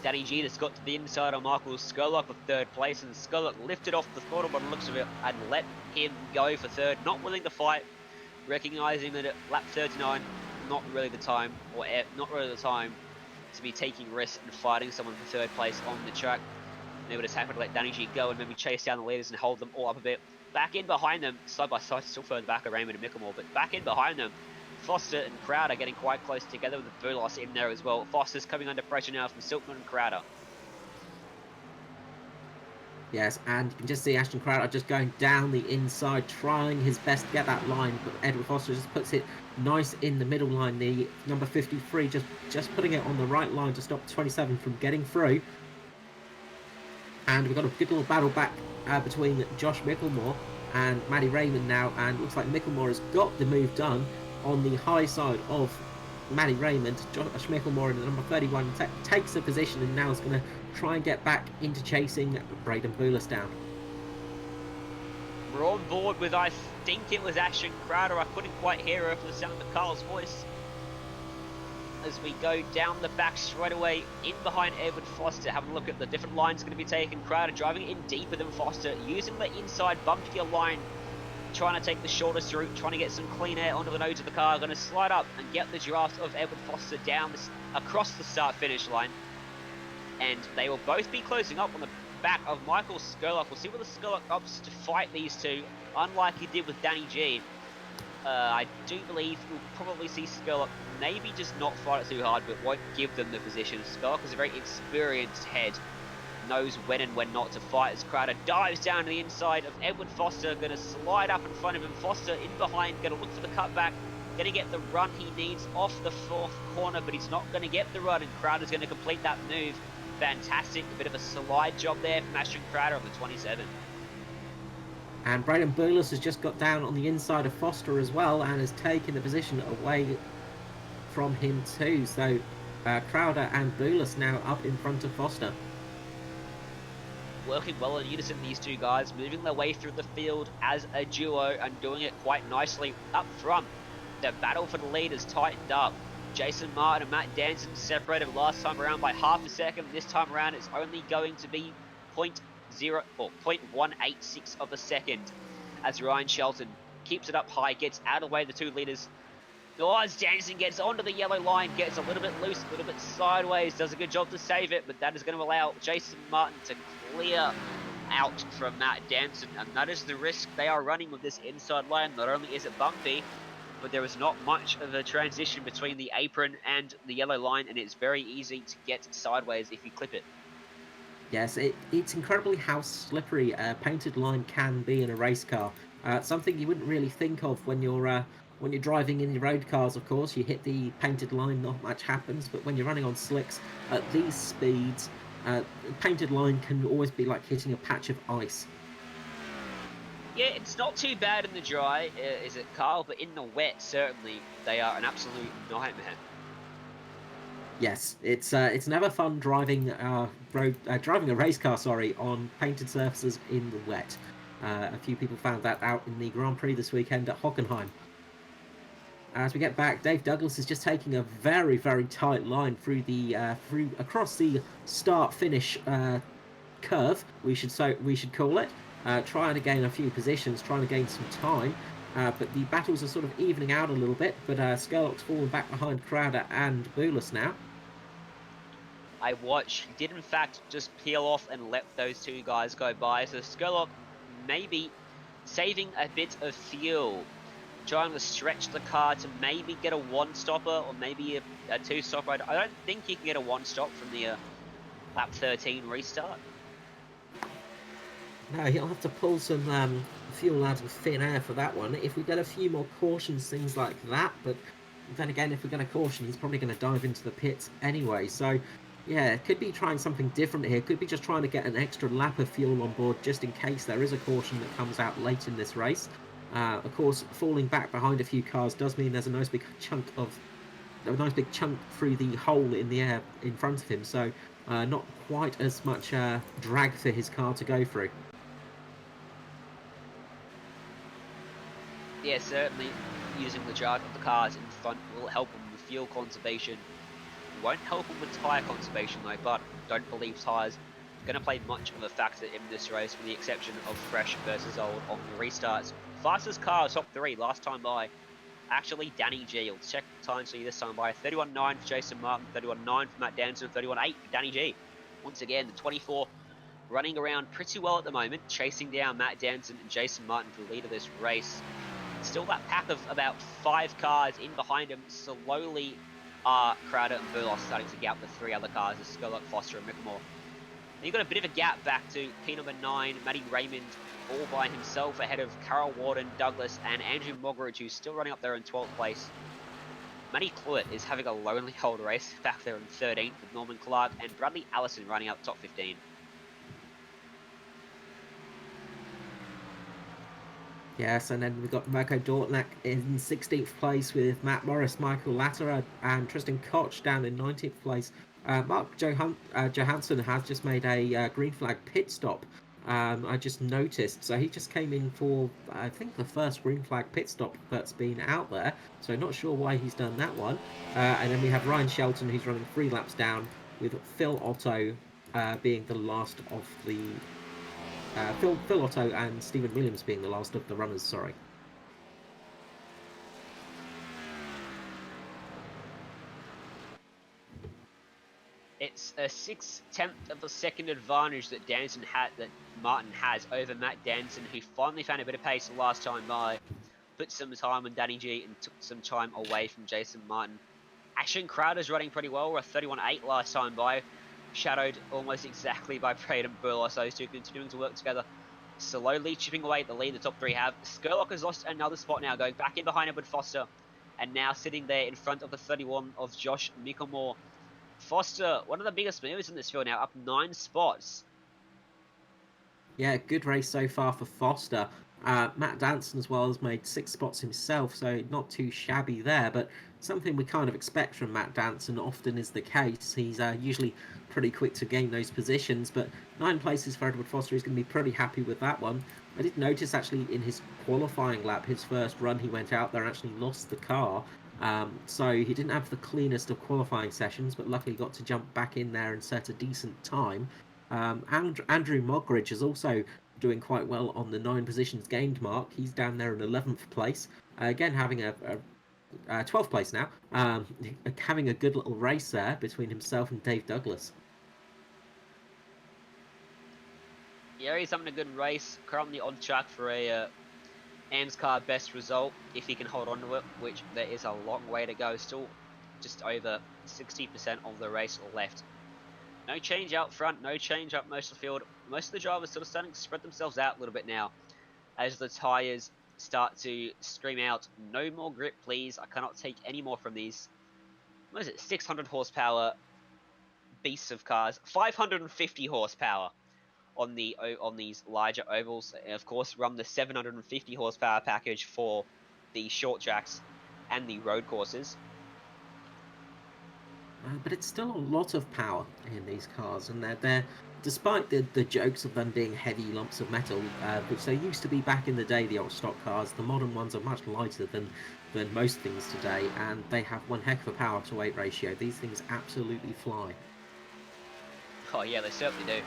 S1: Danny G has got to the inside on Michael Skurlock for 3rd place, and Skurlock lifted off the throttle by the looks of it and let him go for 3rd, not willing to fight, recognising that at lap 39, not really the time to be taking risks and fighting someone for 3rd place on the track. They were just happy to let Danny G go and maybe chase down the leaders and hold them all up a bit. Back in behind them, side by side, still further back of Raymond and Micklemore, but back in behind them, Foster and Crowder getting quite close together with the Boulos in there as well. Foster's coming under pressure now from Silkman and Crowder.
S2: Yes, and you can just see Ashton Crowder just going down the inside, trying his best to get that line, but Edward Foster just puts it nice in the middle line. The number 53 just putting it on the right line to stop 27 from getting through. And we've got a good little battle back between Josh Micklemore and Matty Raymond now, and looks like Micklemore has got the move done on the high side of Matty Raymond. Josh Micklemore in the number 31 takes the position and now is going to try and get back into chasing Brayden Boulos down.
S1: We're on board with, I think it was Ashton Crowder. I couldn't quite hear her for the sound of Carl's voice. As we go down the back straight away, in behind Edward Foster, having a look at the different lines going to be taken. Crowder driving in deeper than Foster, using the inside bumpier line trying to take the shortest route, trying to get some clean air onto the nose of the car, going to slide up and get the draft of Edward Foster down across the start-finish line. And they will both be closing up on the back of Michael Skurlock. We'll see whether Skurlock opts to fight these two, unlike he did with Danny G. I do believe we'll probably see Skurlock maybe just not fight it too hard, but won't give them the position. Skurlock is a very experienced head, knows when and when not to fight as Crowder dives down to the inside of Edward Foster, going to slide up in front of him. Foster in behind, going to look for the cutback, going to get the run he needs off the fourth corner, but he's not going to get the run, and Crowder's going to complete that move. Fantastic, a bit of a slide job there from Ashton Crowder on the 27.
S2: And Braden Boulos has just got down on the inside of Foster as well and has taken the position away from him too. So Crowder and Boulos now up in front of Foster.
S1: Working well in unison, these two guys, moving their way through the field as a duo and doing it quite nicely up front. The battle for the lead has tightened up. Jason Martin and Matt Danson separated last time around by half a second. This time around it's only going to be 0.186 of a second as Ryan Shelton keeps it up high, gets out of the way of the 2 leaders. As Danson gets onto the yellow line, gets a little bit loose, a little bit sideways, does a good job to save it, but that is going to allow Jason Martin to clear out from Matt Danson, and that is the risk they are running with this inside line. Not only is it bumpy, but there is not much of a transition between the apron and the yellow line, and it's very easy to get sideways if you clip it.
S2: Yes, it's incredibly how slippery a painted line can be in a race car. Something you wouldn't really think of when you're driving in your road cars. Of course, you hit the painted line, not much happens. But when you're running on slicks at these speeds, the painted line can always be like hitting a patch of ice.
S1: Yeah, it's not too bad in the dry, is it, Carl? But in the wet, certainly, they are an absolute nightmare.
S2: Yes, it's never fun driving driving a race car, on painted surfaces in the wet. A few people found that out in the Grand Prix this weekend at Hockenheim. As we get back, Dave Douglas is just taking a very, very tight line through across the start-finish curve. We should call it. Trying to gain a few positions, trying to gain some time. But the battles are sort of evening out a little bit. But Skurlock's fallen back behind Crowder and Boulos now.
S1: I watched. He did in fact just peel off and let those 2 guys go by. So Skurlock maybe saving a bit of fuel, trying to stretch the car to maybe get a 1-stopper or maybe a 2-stopper. I don't think he can get a 1-stop from the lap 13 restart.
S2: No, he'll have to pull some fuel out of thin air for that one. If we get a few more cautions, things like that. But then again, if we're going to caution, he's probably going to dive into the pits anyway. So, yeah, could be trying something different here. Could be just trying to get an extra lap of fuel on board just in case there is a caution that comes out late in this race. Of course, falling back behind a few cars does mean there's a nice big chunk through the hole in the air in front of him. So, not quite as much drag for his car to go through.
S1: Yeah, certainly using the drag of the cars in front will help him with fuel conservation. Won't help him with tyre conservation though, but don't believe tyres are going to play much of a factor in this race, with the exception of fresh versus old on the restarts. Fastest car top 3 last time by, actually Danny G. Let's check the time see this time by. 31.9 for Jason Martin, 31.9 for Matt Danson, 31.8 for Danny G. Once again, the 24 running around pretty well at the moment, chasing down Matt Danson and Jason Martin for the lead of this race. Still that pack of about 5 cars in behind him. Slowly are Crowder and Boulos starting to gap the 3 other cars, as Skurlock, Foster and Mickelmore. And you've got a bit of a gap back to P number 9, Matty Raymond, all by himself ahead of Carl Warden, Douglas and Andrew Mogridge, who's still running up there in 12th place. Matty Cluett is having a lonely old race back there in 13th with Norman Clark, and Bradley Allison running out top 15.
S2: Yes, and then we've got Mirko Dortnak in 16th place with Matt Morris, Michael Latterer and Tristan Koch down in 19th place. Mark Johansson has just made a green flag pit stop. I just noticed. So he just came in for, I think, the first green flag pit stop that's been out there. So not sure why he's done that one. And then we have Ryan Shelton, who's running 3 laps down, with Phil Otto being the last of the Phil Otto and Stephen Williams being the last of the runners. Sorry.
S1: It's a 6/10 of a second advantage that Martin has over Matt Danson, who finally found a bit of pace the last time by, put some time on Danny G and took some time away from Jason Martin. Ashton Crowder's running pretty well. We're 31.8 last time by, shadowed almost exactly by Braden Burlos. Those two continuing to work together, slowly chipping away at the lead the top three have. Skurlock has lost another spot now, going back in behind Edward Foster, and now sitting there in front of the 31 of Josh Mickelmore. Foster, one of the biggest movers in this field now, up 9 spots.
S2: Yeah, good race so far for Foster. Matt Danson as well has made 6 spots himself, so not too shabby there, but something we kind of expect from Matt Danson often is the case. He's usually pretty quick to gain those positions, but 9 places for Edward Foster, he's going to be pretty happy with that one. I did notice actually in his qualifying lap, his first run, he went out there and actually lost the car. So he didn't have the cleanest of qualifying sessions, but luckily got to jump back in there and set a decent time. Andrew Mogridge is also doing quite well on the 9 positions gained mark. He's down there in 11th place. Again, having a 12th place now. Having a good little race there between himself and Dave Douglas.
S1: Yeah, he's having a good race. Currently on track for a AMSCAR best result, if he can hold on to it, which there is a long way to go. Still just over 60% of the race left. No change out front, no change up most of the field. Most of the drivers sort of starting to spread themselves out a little bit now as the tyres start to scream out, no more grip please, I cannot take any more from these. What is it, 600 horsepower beasts of cars, 550 horsepower on these larger ovals. And of course, run the 750 horsepower package for the short tracks and the road courses.
S2: But it's still a lot of power in these cars, and they're despite the jokes of them being heavy lumps of metal, which they used to be back in the day, the old stock cars. The modern ones are much lighter than most things today, and they have one heck of a power to weight ratio. These things absolutely fly.
S1: Oh yeah, they certainly do.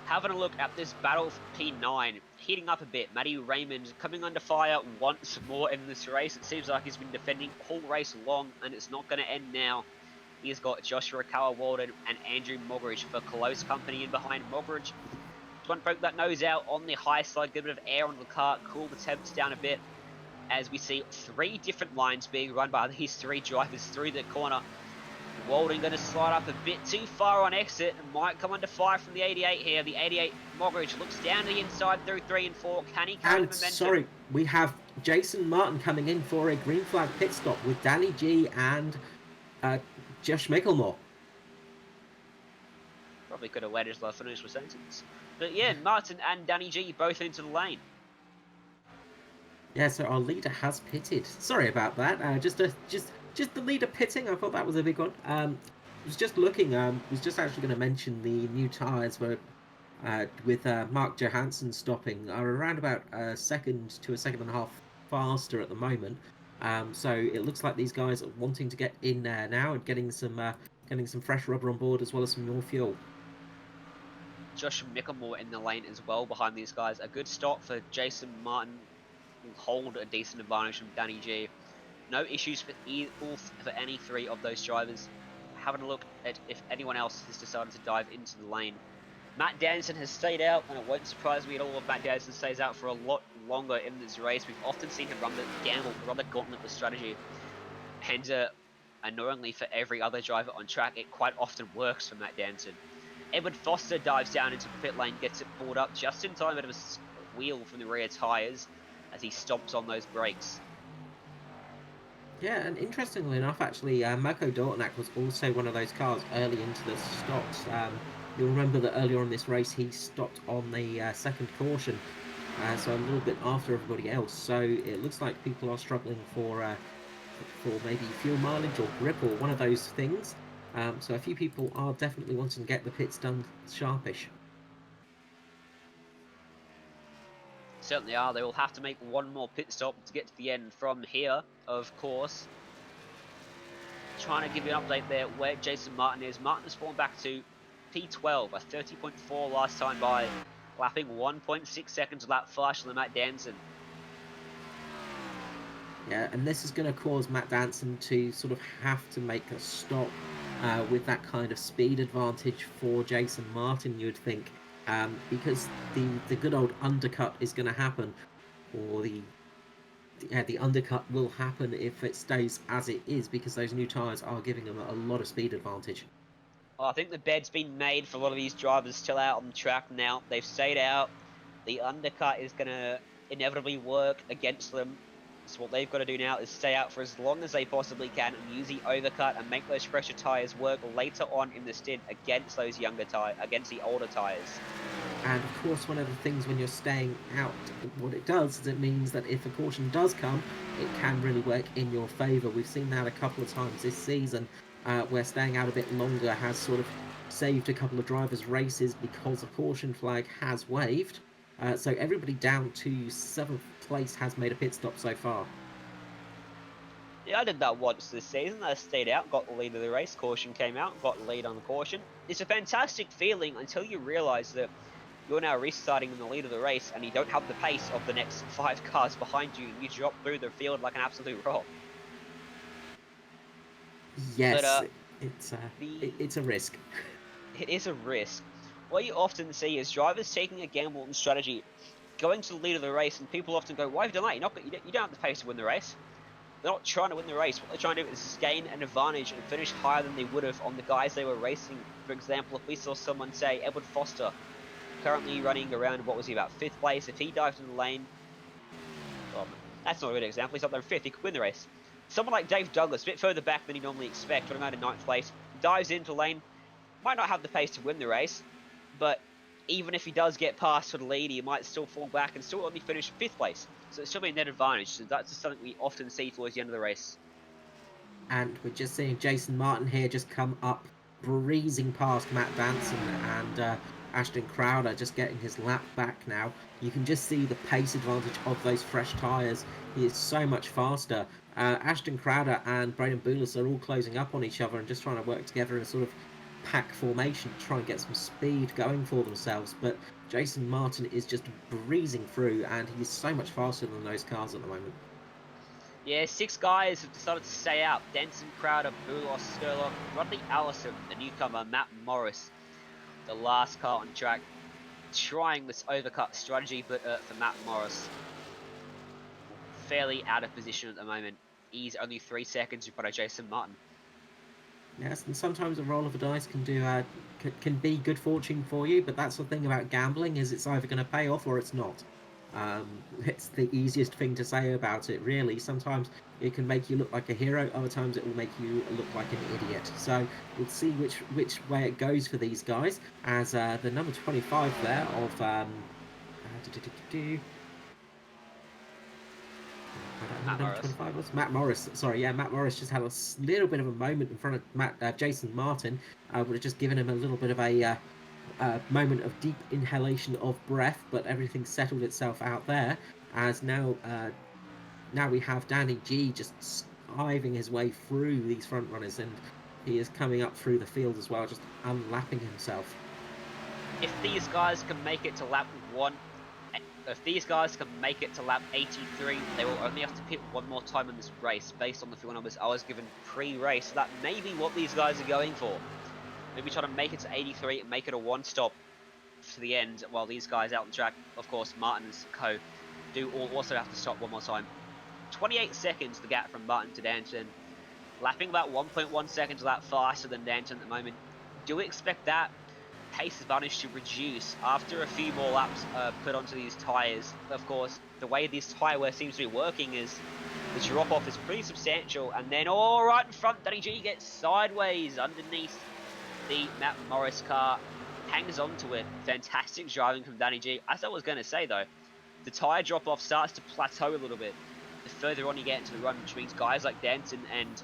S1: Having a look at this battle for P9, heating up a bit. Matty Raymond coming under fire once more in this race. It seems like he's been defending all race long, and it's not going to end now. He's got Joshua Kawa-Walden and Andrew Mogridge for close company in behind Mogridge. Trying to poke that nose out on the high side, get a bit of air on the car, cool the temps down a bit, as we see 3 different lines being run by these 3 drivers through the corner. Walden going to slide up a bit too far on exit and might come under fire from the 88 here. The 88 Mogridge looks down to the inside through 3 and 4. Can he carry momentum?
S2: Sorry, we have Jason Martin coming in for a green flag pit stop with Danny G and Josh Mickelmore.
S1: Probably could have waited until I finished the sentence. But yeah, Martin and Danny G both into the lane.
S2: Yeah, so our leader has pitted. Sorry about that. Just the leader pitting. I thought that was a big one. Was just looking. Was just actually going to mention the new tyres were with Mark Johansson stopping are around about a second to a second and a half faster at the moment. So it looks like these guys are wanting to get in there now and getting some fresh rubber on board as well as some more fuel.
S1: Josh Mickelmore in the lane as well behind these guys. A good stop for Jason Martin. Will hold a decent advantage from Danny G. No issues for any 3 of those drivers. Having a look at if anyone else has decided to dive into the lane. Matt Danson has stayed out, and it won't surprise me at all if Matt Danson stays out for a lot longer in this race. We've often seen him run the gamble, run the gauntlet with strategy. And annoyingly for every other driver on track, it quite often works for Matt Danson. Edward Foster dives down into the pit lane, gets it pulled up just in time, a bit of a wheel from the rear tyres as he stomps on those brakes.
S2: Yeah, and interestingly enough, actually, Marco Dortnack was also one of those cars early into the stops. You'll remember that earlier on this race, he stopped on the second caution, so a little bit after everybody else. So it looks like people are struggling for maybe fuel mileage or grip or one of those things. So a few people are definitely wanting to get the pits done sharpish.
S1: Certainly are. They will have to make one more pit stop to get to the end from here, of course. Trying to give you an update there where Jason Martin is. Martin has fallen back to P12, a 30.4 last time by. lapping 1.6 seconds a lap faster than Matt Danson.
S2: Yeah, and this is going to cause Matt Danson to sort of have to make a stop with that kind of speed advantage for Jason Martin, you'd think, because the good old undercut is going to happen, or the undercut will happen if it stays as it is, because those new tyres are giving them a lot of speed advantage.
S1: I think the bed's been made for a lot of these drivers still out on the track now. They've stayed out. The undercut is going to inevitably work against them. So what they've got to do now is stay out for as long as they possibly can and use the overcut and make those fresher tyres work later on in the stint against those against the older tyres.
S2: And of course, one of the things when you're staying out, what it does is it means that if a caution does come, it can really work in your favour. We've seen that a couple of times this season, where staying out a bit longer has sort of saved a couple of drivers' races because a caution flag has waved. So everybody down to 7th place has made a pit stop so far.
S1: Yeah, I did that once this season. I stayed out, got the lead of the race, caution came out, got the lead on the caution. It's a fantastic feeling until you realise that you're now restarting in the lead of the race and you don't have the pace of the next 5 cars behind you and you drop through the field like an absolute rock.
S2: Yes,
S1: But
S2: it's a risk.
S1: It is a risk. What you often see is drivers taking a gamble on strategy, going to the lead of the race, and people often go, "Why have you done that? You don't have the pace to win the race." They're not trying to win the race. What they're trying to do is gain an advantage and finish higher than they would have on the guys they were racing. For example, if we saw someone, say, Edward Foster, currently running around, what was he, about 5th place, if he dived in the lane, well, that's not a good example, he's up there in 5th, he could win the race. Someone like Dave Douglas, a bit further back than you normally expect, running around in 9th place, dives into lane, might not have the pace to win the race, but even if he does get past for the lead, he might still fall back and still only finish 5th place. So it's still be a net advantage. So that's just something we often see towards the end of the race.
S2: And we're just seeing Jason Martin here just come up, breezing past Matt Danson and Ashton Crowder, just getting his lap back now. You can just see the pace advantage of those fresh tyres. He is so much faster. Ashton Crowder and Braden Boulis are all closing up on each other and just trying to work together in a sort of pack formation to try and get some speed going for themselves. But Jason Martin is just breezing through, and he's so much faster than those cars at the moment.
S1: Yeah, 6 guys have decided to stay out. Denson, Crowder, Boulos, Skurlock, Rodney Allison, the newcomer, Matt Morris, the last car on track, trying this overcut strategy, but for Matt Morris, fairly out of position at the moment. He's only 3 seconds in front of Jason Martin.
S2: Yes, and sometimes a roll of the dice can do can be good fortune for you, but that's the thing about gambling, is it's either going to pay off or it's not. It's the easiest thing to say about it, really. Sometimes it can make you look like a hero, other times it will make you look like an idiot. So we'll see which way it goes for these guys, as the number 25 there of
S1: Matt
S2: number
S1: Morris.
S2: 25 was Matt Morris. Sorry, yeah, Matt Morris just had a little bit of a moment in front of Jason Martin. Would have just given him a little bit of a moment of deep inhalation of breath, but everything settled itself out there. As now we have Danny G just skiving his way through these front runners, and he is coming up through the field as well, just unlapping himself.
S1: If these guys can make it to lap 1, if these guys can make it to lap 83, they will only have to pit one more time in this race based on the fuel numbers I was given pre-race. So that may be what these guys are going for. Maybe try to make it to 83 and make it a 1-stop to the end, while these guys out on track, of course, Martin's co, do also have to stop one more time. 28 seconds the gap from Martin to Danton, lapping about 1.1 seconds lap faster than Danton at the moment. Do we expect that pace advantage to reduce after a few more laps put onto these tyres? Of course, the way this tyre wear seems to be working is the drop off is pretty substantial, and then all right in front, Danny G gets sideways underneath the Matt Morris car, hangs on to it. Fantastic driving from Danny G. As I was going to say though, the tyre drop off starts to plateau a little bit the further on you get into the run, which means guys like Danton and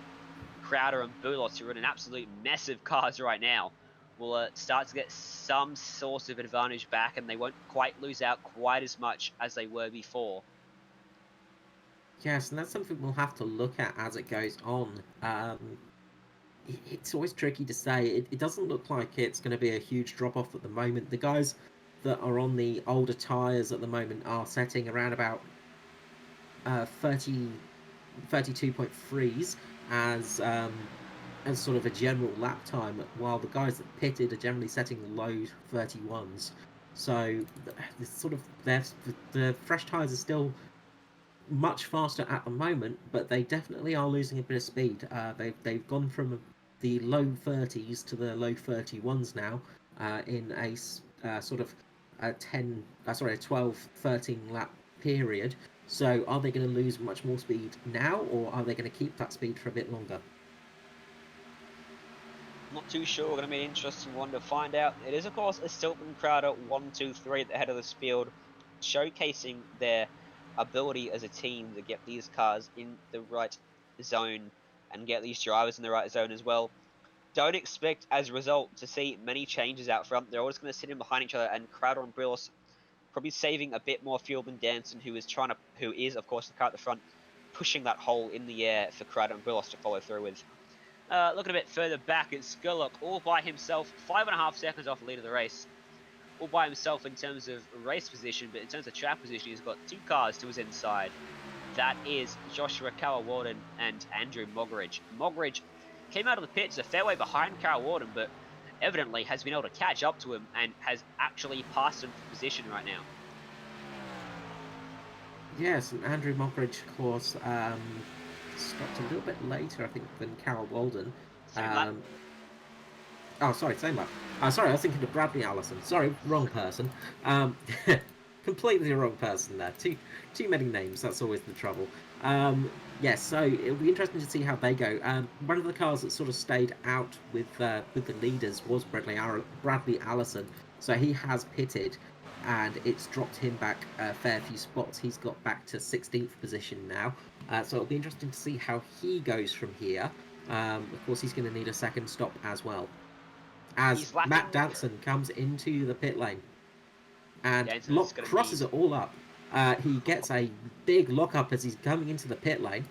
S1: Crowder and Boulos, who are in an absolute mess of cars right now, will start to get some sort of advantage back, and they won't quite lose out quite as much as they were before.
S2: Yes, and that's something we'll have to look at as it goes on. It's always tricky to say. It doesn't look like it's going to be a huge drop off at the moment. The guys that are on the older tyres at the moment are setting around about 30, 32.3s as sort of a general lap time, while the guys that pitted are generally setting low 31s. So sort of the fresh tyres are still much faster at the moment, but they definitely are losing a bit of speed. They've gone from the low 30s to the low 31s now in a sort of a 12, 13 lap period. So are they going to lose much more speed now, or are they going to keep that speed for a bit longer?
S1: Not too sure. Going to be an interesting one to find out. It is, of course, a Stilton Crowder 1, 2, 3 at the head of this field, showcasing their ability as a team to get these cars in the right zone and get these drivers in the right zone as well. Don't expect, as a result, to see many changes out front. They're all just going to sit in behind each other, and Crowder and Brillos probably saving a bit more fuel than Danson, who is, of course, the car at the front, pushing that hole in the air for Crowder and Brillos to follow through with. Looking a bit further back, it's Skurlock all by himself, 5.5 seconds off the lead of the race. All by himself in terms of race position, but in terms of track position, he's got 2 cars to his inside. That is Joshua Carroll-Walden and Andrew Mogridge. Mogridge came out of the pits a fair way behind Carroll-Walden, but evidently has been able to catch up to him and has actually passed him for position right now.
S2: Yes, and Andrew Mockridge, of course, stopped a little bit later, I think, than Carroll-Walden.
S1: Same lap.
S2: Oh, sorry, same lap. Sorry, I was thinking of Bradley Allison. Sorry, wrong person. Completely the wrong person there. Too many names. That's always the trouble. Yes, so it'll be interesting to see how they go. One of the cars that sort of stayed out with the leaders was Bradley Allison. So he has pitted, and it's dropped him back a fair few spots. He's got back to 16th position now. So it'll be interesting to see how he goes from here. Of course, he's going to need a second stop as well, as Matt Danson comes into the pit lane and crosses it all up. He gets a big lockup as he's coming into the pit lane.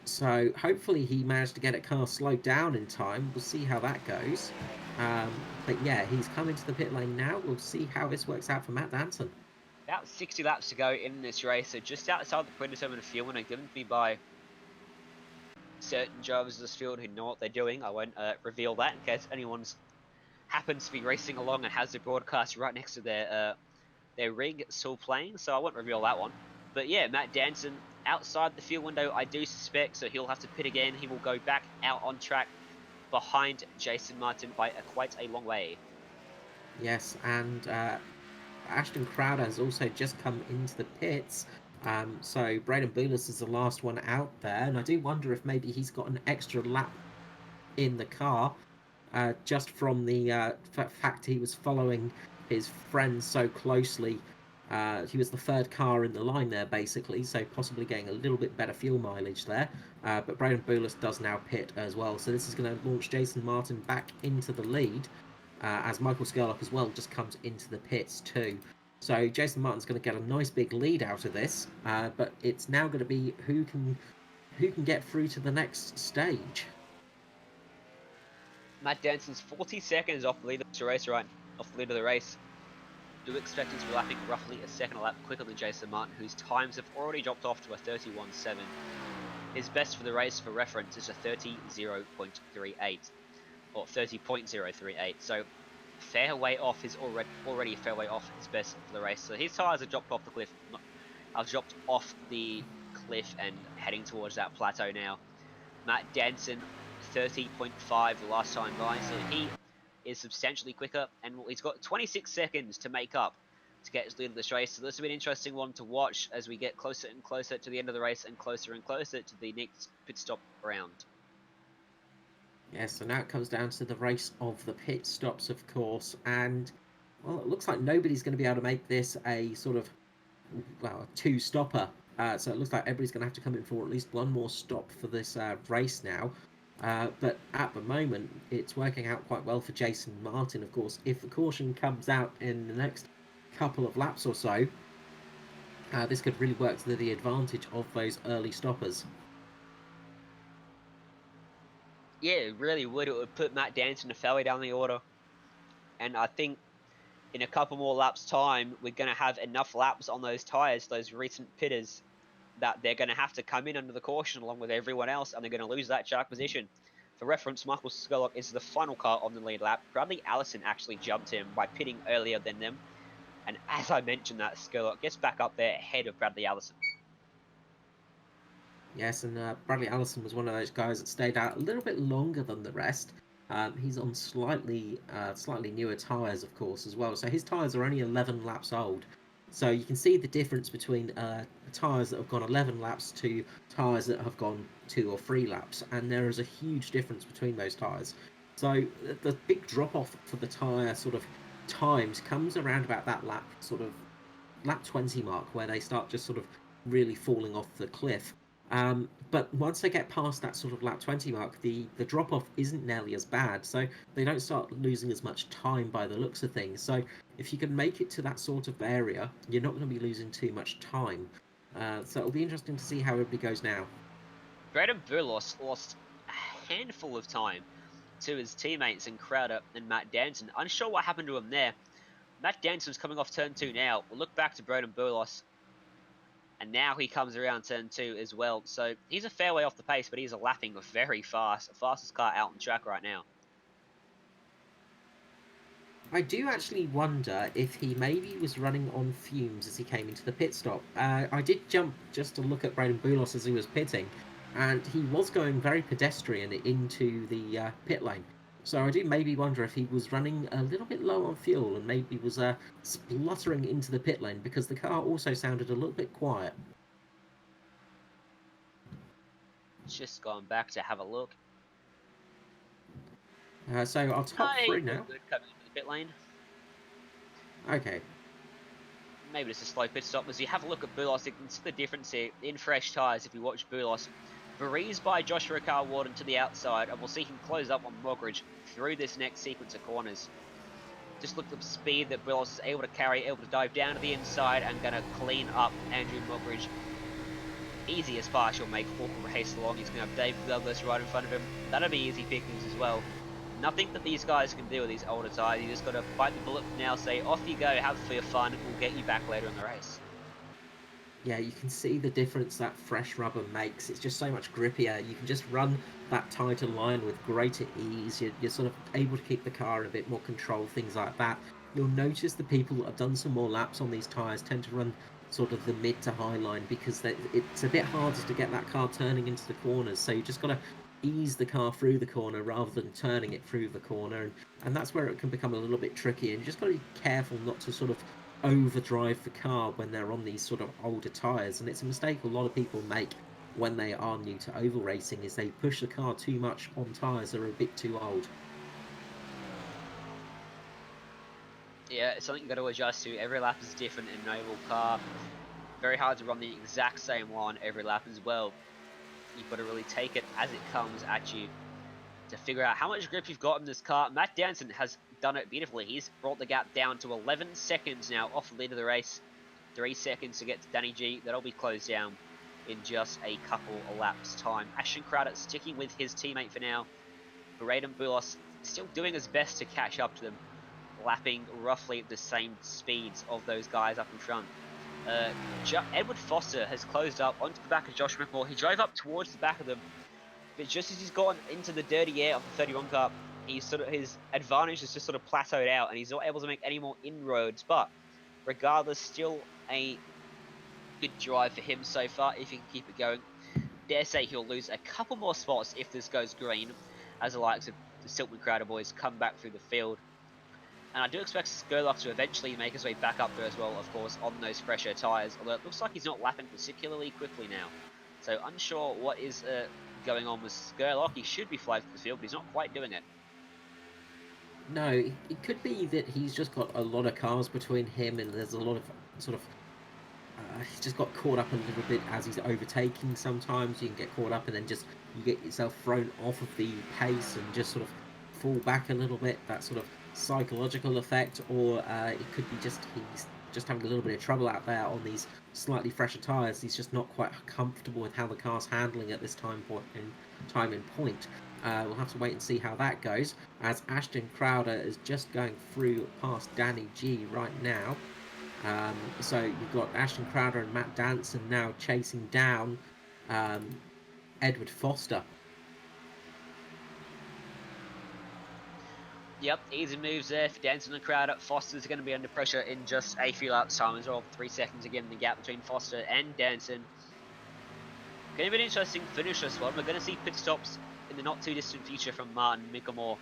S2: So hopefully he managed to get a car slowed down in time. We'll see how that goes. But yeah, he's come into the pit lane now. We'll see how this works out for Matt Danson.
S1: About 60 laps to go in this race, so just outside the predetermined field, and given to me by certain drivers of this field who know what they're doing. I won't reveal that in case anyone happens to be racing along and has the broadcast right next to their rig still playing, so I won't reveal that one. But yeah, Matt Danson outside the field window, I do suspect, so he'll have to pit again. He will go back out on track behind Jason Martin by quite a long way.
S2: Yes, and Ashton Crowder has also just come into the pits. So Braden Boulis is the last one out there, and I do wonder if maybe he's got an extra lap in the car, just from the fact he was following his friend so closely. He was the third car in the line there, basically, so possibly getting a little bit better fuel mileage there. But Braden Boulis does now pit as well, so this is going to launch Jason Martin back into the lead, as Michael Skurlock as well just comes into the pits too. So Jason Martin's going to get a nice big lead out of this, but it's now going to be who can get through to the next stage.
S1: Matt Danson's 40 seconds off the lead of the race, right? Off the lead of the race. Do expect him to be lapping roughly a second a lap quicker than Jason Martin, whose times have already dropped off to a 31.7. His best for the race, for reference, is a 30.38, or 30.038. So fair way off his already a fair way off his best for the race. So his tyres have dropped off the cliff. I've dropped off the cliff and heading towards that plateau now. Matt Danson, 30.5 the last time by, so he is substantially quicker, and he's got 26 seconds to make up to get his lead of this race. So this will be an interesting one to watch as we get closer and closer to the end of the race and closer to the next pit stop round.
S2: Yes, so now it comes down to the race of the pit stops, of course, and well, it looks like nobody's going to be able to make this a sort of, well, a two-stopper. So it looks like everybody's going to have to come in for at least one more stop for this race now. But at the moment, it's working out quite well for Jason Martin, of course. If the caution comes out in the next couple of laps or so, this could really work to the advantage of those early stoppers.
S1: Yeah, it really would. It would put Matt Danson a fair way down the order. and I think in a couple more laps' time, we're going to have enough laps on those tyres, those recent pitters, that they're going to have to come in under the caution along with everyone else, and they're going to lose that track position. For reference, Michael Skurlock is the final car on the lead lap. Bradley Allison actually jumped him by pitting earlier than them. And as I mentioned that, Skurlock gets back up there ahead of Bradley Allison.
S2: Yes, and Bradley Allison was one of those guys that stayed out a little bit longer than the rest. He's on slightly newer tyres, of course, as well. So his tyres are only 11 laps old. So you can see the difference between tyres that have gone 11 laps to tyres that have gone 2 or 3 laps, and there is a huge difference between those tyres. So the big drop off for the tyre sort of times comes around about that lap 20 mark, where they start just sort of really falling off the cliff. But once they get past that sort of lap 20 mark, the drop off isn't nearly as bad, so they don't start losing as much time by the looks of things. So if you can make it to that sort of area, you're not going to be losing too much time. So it'll be interesting to see how everybody goes now.
S1: Braden Burlos lost a handful of time to his teammates in Crowder and Matt Danson. Unsure what happened to him there. Matt Danson's coming off turn 2 now. We'll look back to Braden Burlos, and now he comes around turn 2 as well. So he's a fair way off the pace, but he's lapping very fast. The fastest car out on track right now.
S2: I do actually wonder if he maybe was running on fumes as he came into the pit stop. I did jump just to look at Braden Boulos as he was pitting, and he was going very pedestrian into the pit lane. So I do maybe wonder if he was running a little bit low on fuel and maybe was spluttering into the pit lane, because the car also sounded a little bit quiet.
S1: Just gone back to have a look.
S2: So I'll top through now.
S1: Good coming into the pit lane.
S2: Okay.
S1: Maybe just a slow pit stop. As you have a look at Boulos, you can see the difference here in fresh tyres if you watch Boulos. Breezed by Joshua Carr-Warden to the outside, and we'll see him close up on Mogridge through this next sequence of corners. Just look at the speed that Boulos is able to carry, able to dive down to the inside, and going to clean up Andrew Mogridge. Easiest pass you'll make Hawk race along. He's going to have Dave Douglas right in front of him. That'll be easy pickings as well. Nothing that these guys can do with these older tyres. You just got to bite the bullet now, say, off you go, have it for your fun, we'll get you back later in the race.
S2: Yeah, you can see the difference that fresh rubber makes. It's just so much grippier. You can just run that tighter line with greater ease. You're sort of able to keep the car in a bit more control, things like that. You'll notice the people that have done some more laps on these tyres tend to run sort of the mid to high line, because it's a bit harder to get that car turning into the corners. So you just got to ease the car through the corner rather than turning it through the corner. And that's where it can become a little bit tricky. And you just got to be careful not to sort of overdrive the car when they're on these sort of older tyres. And it's a mistake a lot of people make when they are new to oval racing, is they push the car too much on tyres that are a bit too old.
S1: Yeah, it's something you've got to adjust to. Every lap is different in an oval car. Very hard to run the exact same line every lap as well. You've got to really take it as it comes at you to figure out how much grip you've got in this car. Matt Danson has done it beautifully. He's brought the gap down to 11 seconds now off the lead of the race. 3 seconds to get to Danny G. That'll be closed down in just a couple of laps' time. Ashton Crowder sticking with his teammate for now. Braden Boulos still doing his best to catch up to them, lapping roughly the same speeds of those guys up in front. Edward Foster has closed up onto the back of Josh Whitmore. He drove up towards the back of them, but just as he's gone into the dirty air of the 31 car, his advantage has just sort of plateaued out, and he's not able to make any more inroads. But regardless, still a good drive for him so far if he can keep it going. Dare say he'll lose a couple more spots if this goes green, as the likes of the Siltman Crowder boys come back through the field. And I do expect Skurlock to eventually make his way back up there as well, of course, on those fresher tyres. Although it looks like he's not lapping particularly quickly now. So unsure what is going on with Skurlock. He should be flagged for the field, but he's not quite doing it.
S2: No, it could be that he's just got a lot of cars between him, and there's a lot of sort of... he's just got caught up a little bit as he's overtaking sometimes. You can get caught up and then just you get yourself thrown off of the pace and just sort of fall back a little bit. That sort of psychological effect, or it could be just he's just having a little bit of trouble out there on these slightly fresher tyres. He's just not quite comfortable with how the car's handling at this time in point. We'll have to wait and see how that goes, as Ashton Crowder is just going through past Danny G right now. So you've got Ashton Crowder and Matt Danson now chasing down um, Edward Foster.
S1: Yep, easy moves there for Danson and Crowder. Foster's going to be under pressure in just a few laps time as well. 3 seconds again, the gap between Foster and Danson. Going to be an interesting finish this one. We're going to see pit stops in the not too distant future from Martin, Mickelmore,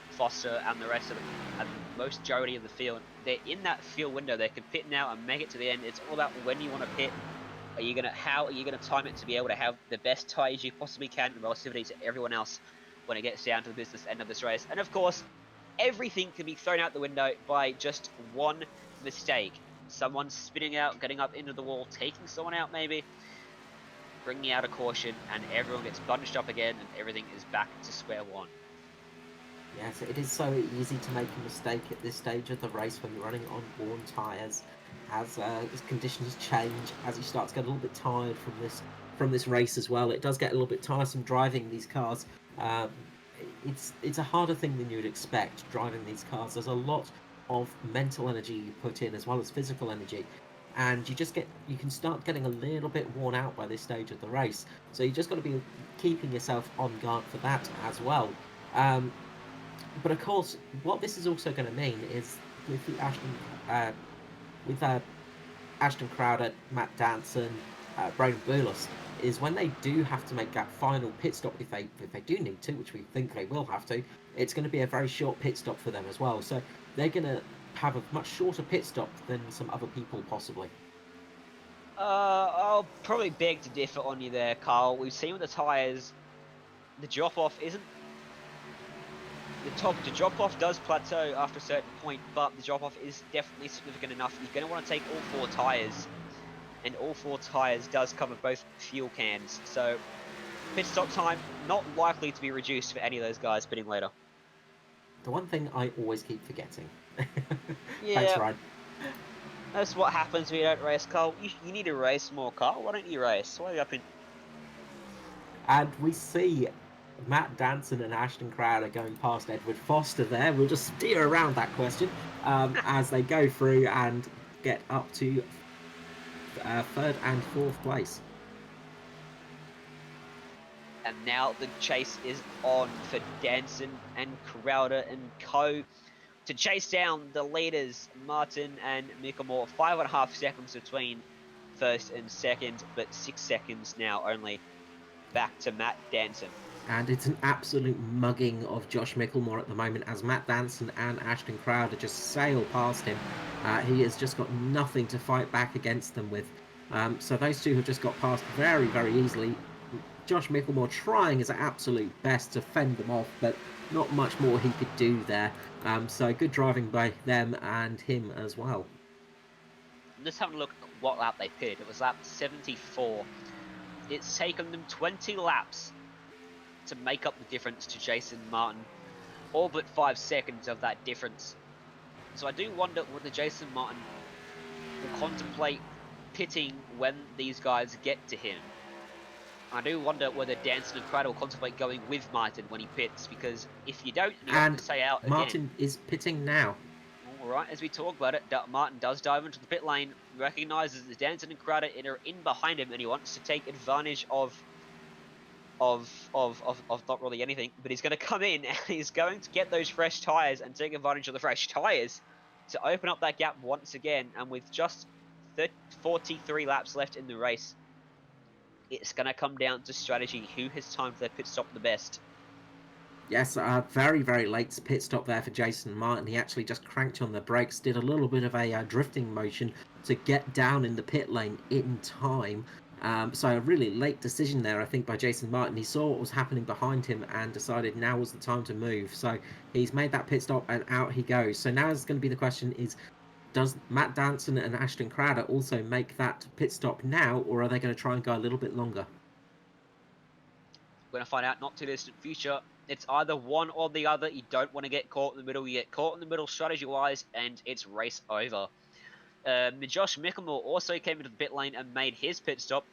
S1: Foster, and the rest of the most majority of the field. They're in that field window. They can pit now and make it to the end. It's all about when you want to pit. How are you gonna time it to be able to have the best tyres you possibly can in relativity to everyone else when it gets down to the business end of this race? And of course, everything can be thrown out the window by just one mistake. Someone spinning out, getting up into the wall, taking someone out maybe, bringing out a caution, and everyone gets bunched up again, and everything is back to square one.
S2: Yes, it is so easy to make a mistake at this stage of the race when you're running on worn tyres. As conditions change, as you start to get a little bit tired from this race as well, it does get a little bit tiresome driving these cars. Um, it's a harder thing than you would expect driving these cars. There's a lot of mental energy you put in as well as physical energy, and you can start getting a little bit worn out by this stage of the race. So you just got to be keeping yourself on guard for that as well. But of course, what this is also going to mean is with the with Ashton Crowder, Matt Danson, Braden Boulos, is when they do have to make that final pit stop, if they do need to, which we think they will have to, it's going to be a very short pit stop for them as well. So they're going to have a much shorter pit stop than some other people possibly.
S1: I'll probably beg to differ on you there, Carl. We've seen with the tyres, the drop-off isn't... The drop-off does plateau after a certain point, but the drop-off is definitely significant enough. You're going to want to take all 4 tyres, and all 4 tyres does cover both fuel cans. So pit stop time not likely to be reduced for any of those guys pitting later.
S2: The one thing I always keep forgetting.
S1: Yeah.
S2: Thanks, Ryan.
S1: That's what happens when you don't race, Carl. You need to race more, Carl. Why don't you race? Why are you up in...
S2: And we see Matt Danson and Ashton Crowder going past Edward Foster there. We'll just steer around that question as they go through and get up to 3rd and 4th place.
S1: And now the chase is on for Danson and Crowder and co. To chase down the leaders, Martin and Mickelmore. 5.5 seconds between 1st and 2nd, but 6 seconds now only back to Matt Danson.
S2: And it's an absolute mugging of Josh Mickelmore at the moment as Matt Danson and Ashton Crowder just sail past him. He has just got nothing to fight back against them with. So those two have just got past very, very easily. Josh Mickelmore trying his absolute best to fend them off, but not much more he could do there. So good driving by them and him as well.
S1: Let's have a look at what lap they pitted. It was lap 74. It's taken them 20 laps to make up the difference to Jason Martin. All but 5 seconds of that difference. So I do wonder whether Jason Martin will contemplate pitting when these guys get to him. I do wonder whether Danson and Crowder will contemplate going with Martin when he pits, because if you don't, you have to stay out again.
S2: Martin is pitting now.
S1: Alright, as we talk about it, Martin does dive into the pit lane, recognises that Danson and Crowder are in behind him, and he wants to take advantage of not really anything, but he's going to come in and he's going to get those fresh tyres and take advantage of the fresh tyres to open up that gap once again. And with just 43 laps left in the race, it's going to come down to strategy. Who has timed their pit stop the best?
S2: Yes, very, very late pit stop there for Jason Martin. He actually just cranked on the brakes, did a little bit of a drifting motion to get down in the pit lane in time. So a really late decision there, I think, by Jason Martin. He saw what was happening behind him and decided now was the time to move. So he's made that pit stop and out he goes. So now it's going to be the question is, does Matt Danson and Ashton Crowder also make that pit stop now, or are they going to try and go a little bit longer?
S1: We're going to find out not too distant future. It's either one or the other. You don't want to get caught in the middle. You get caught in the middle strategy-wise, and it's race over. Josh Mickelmore also came into the pit lane and made his pit stop.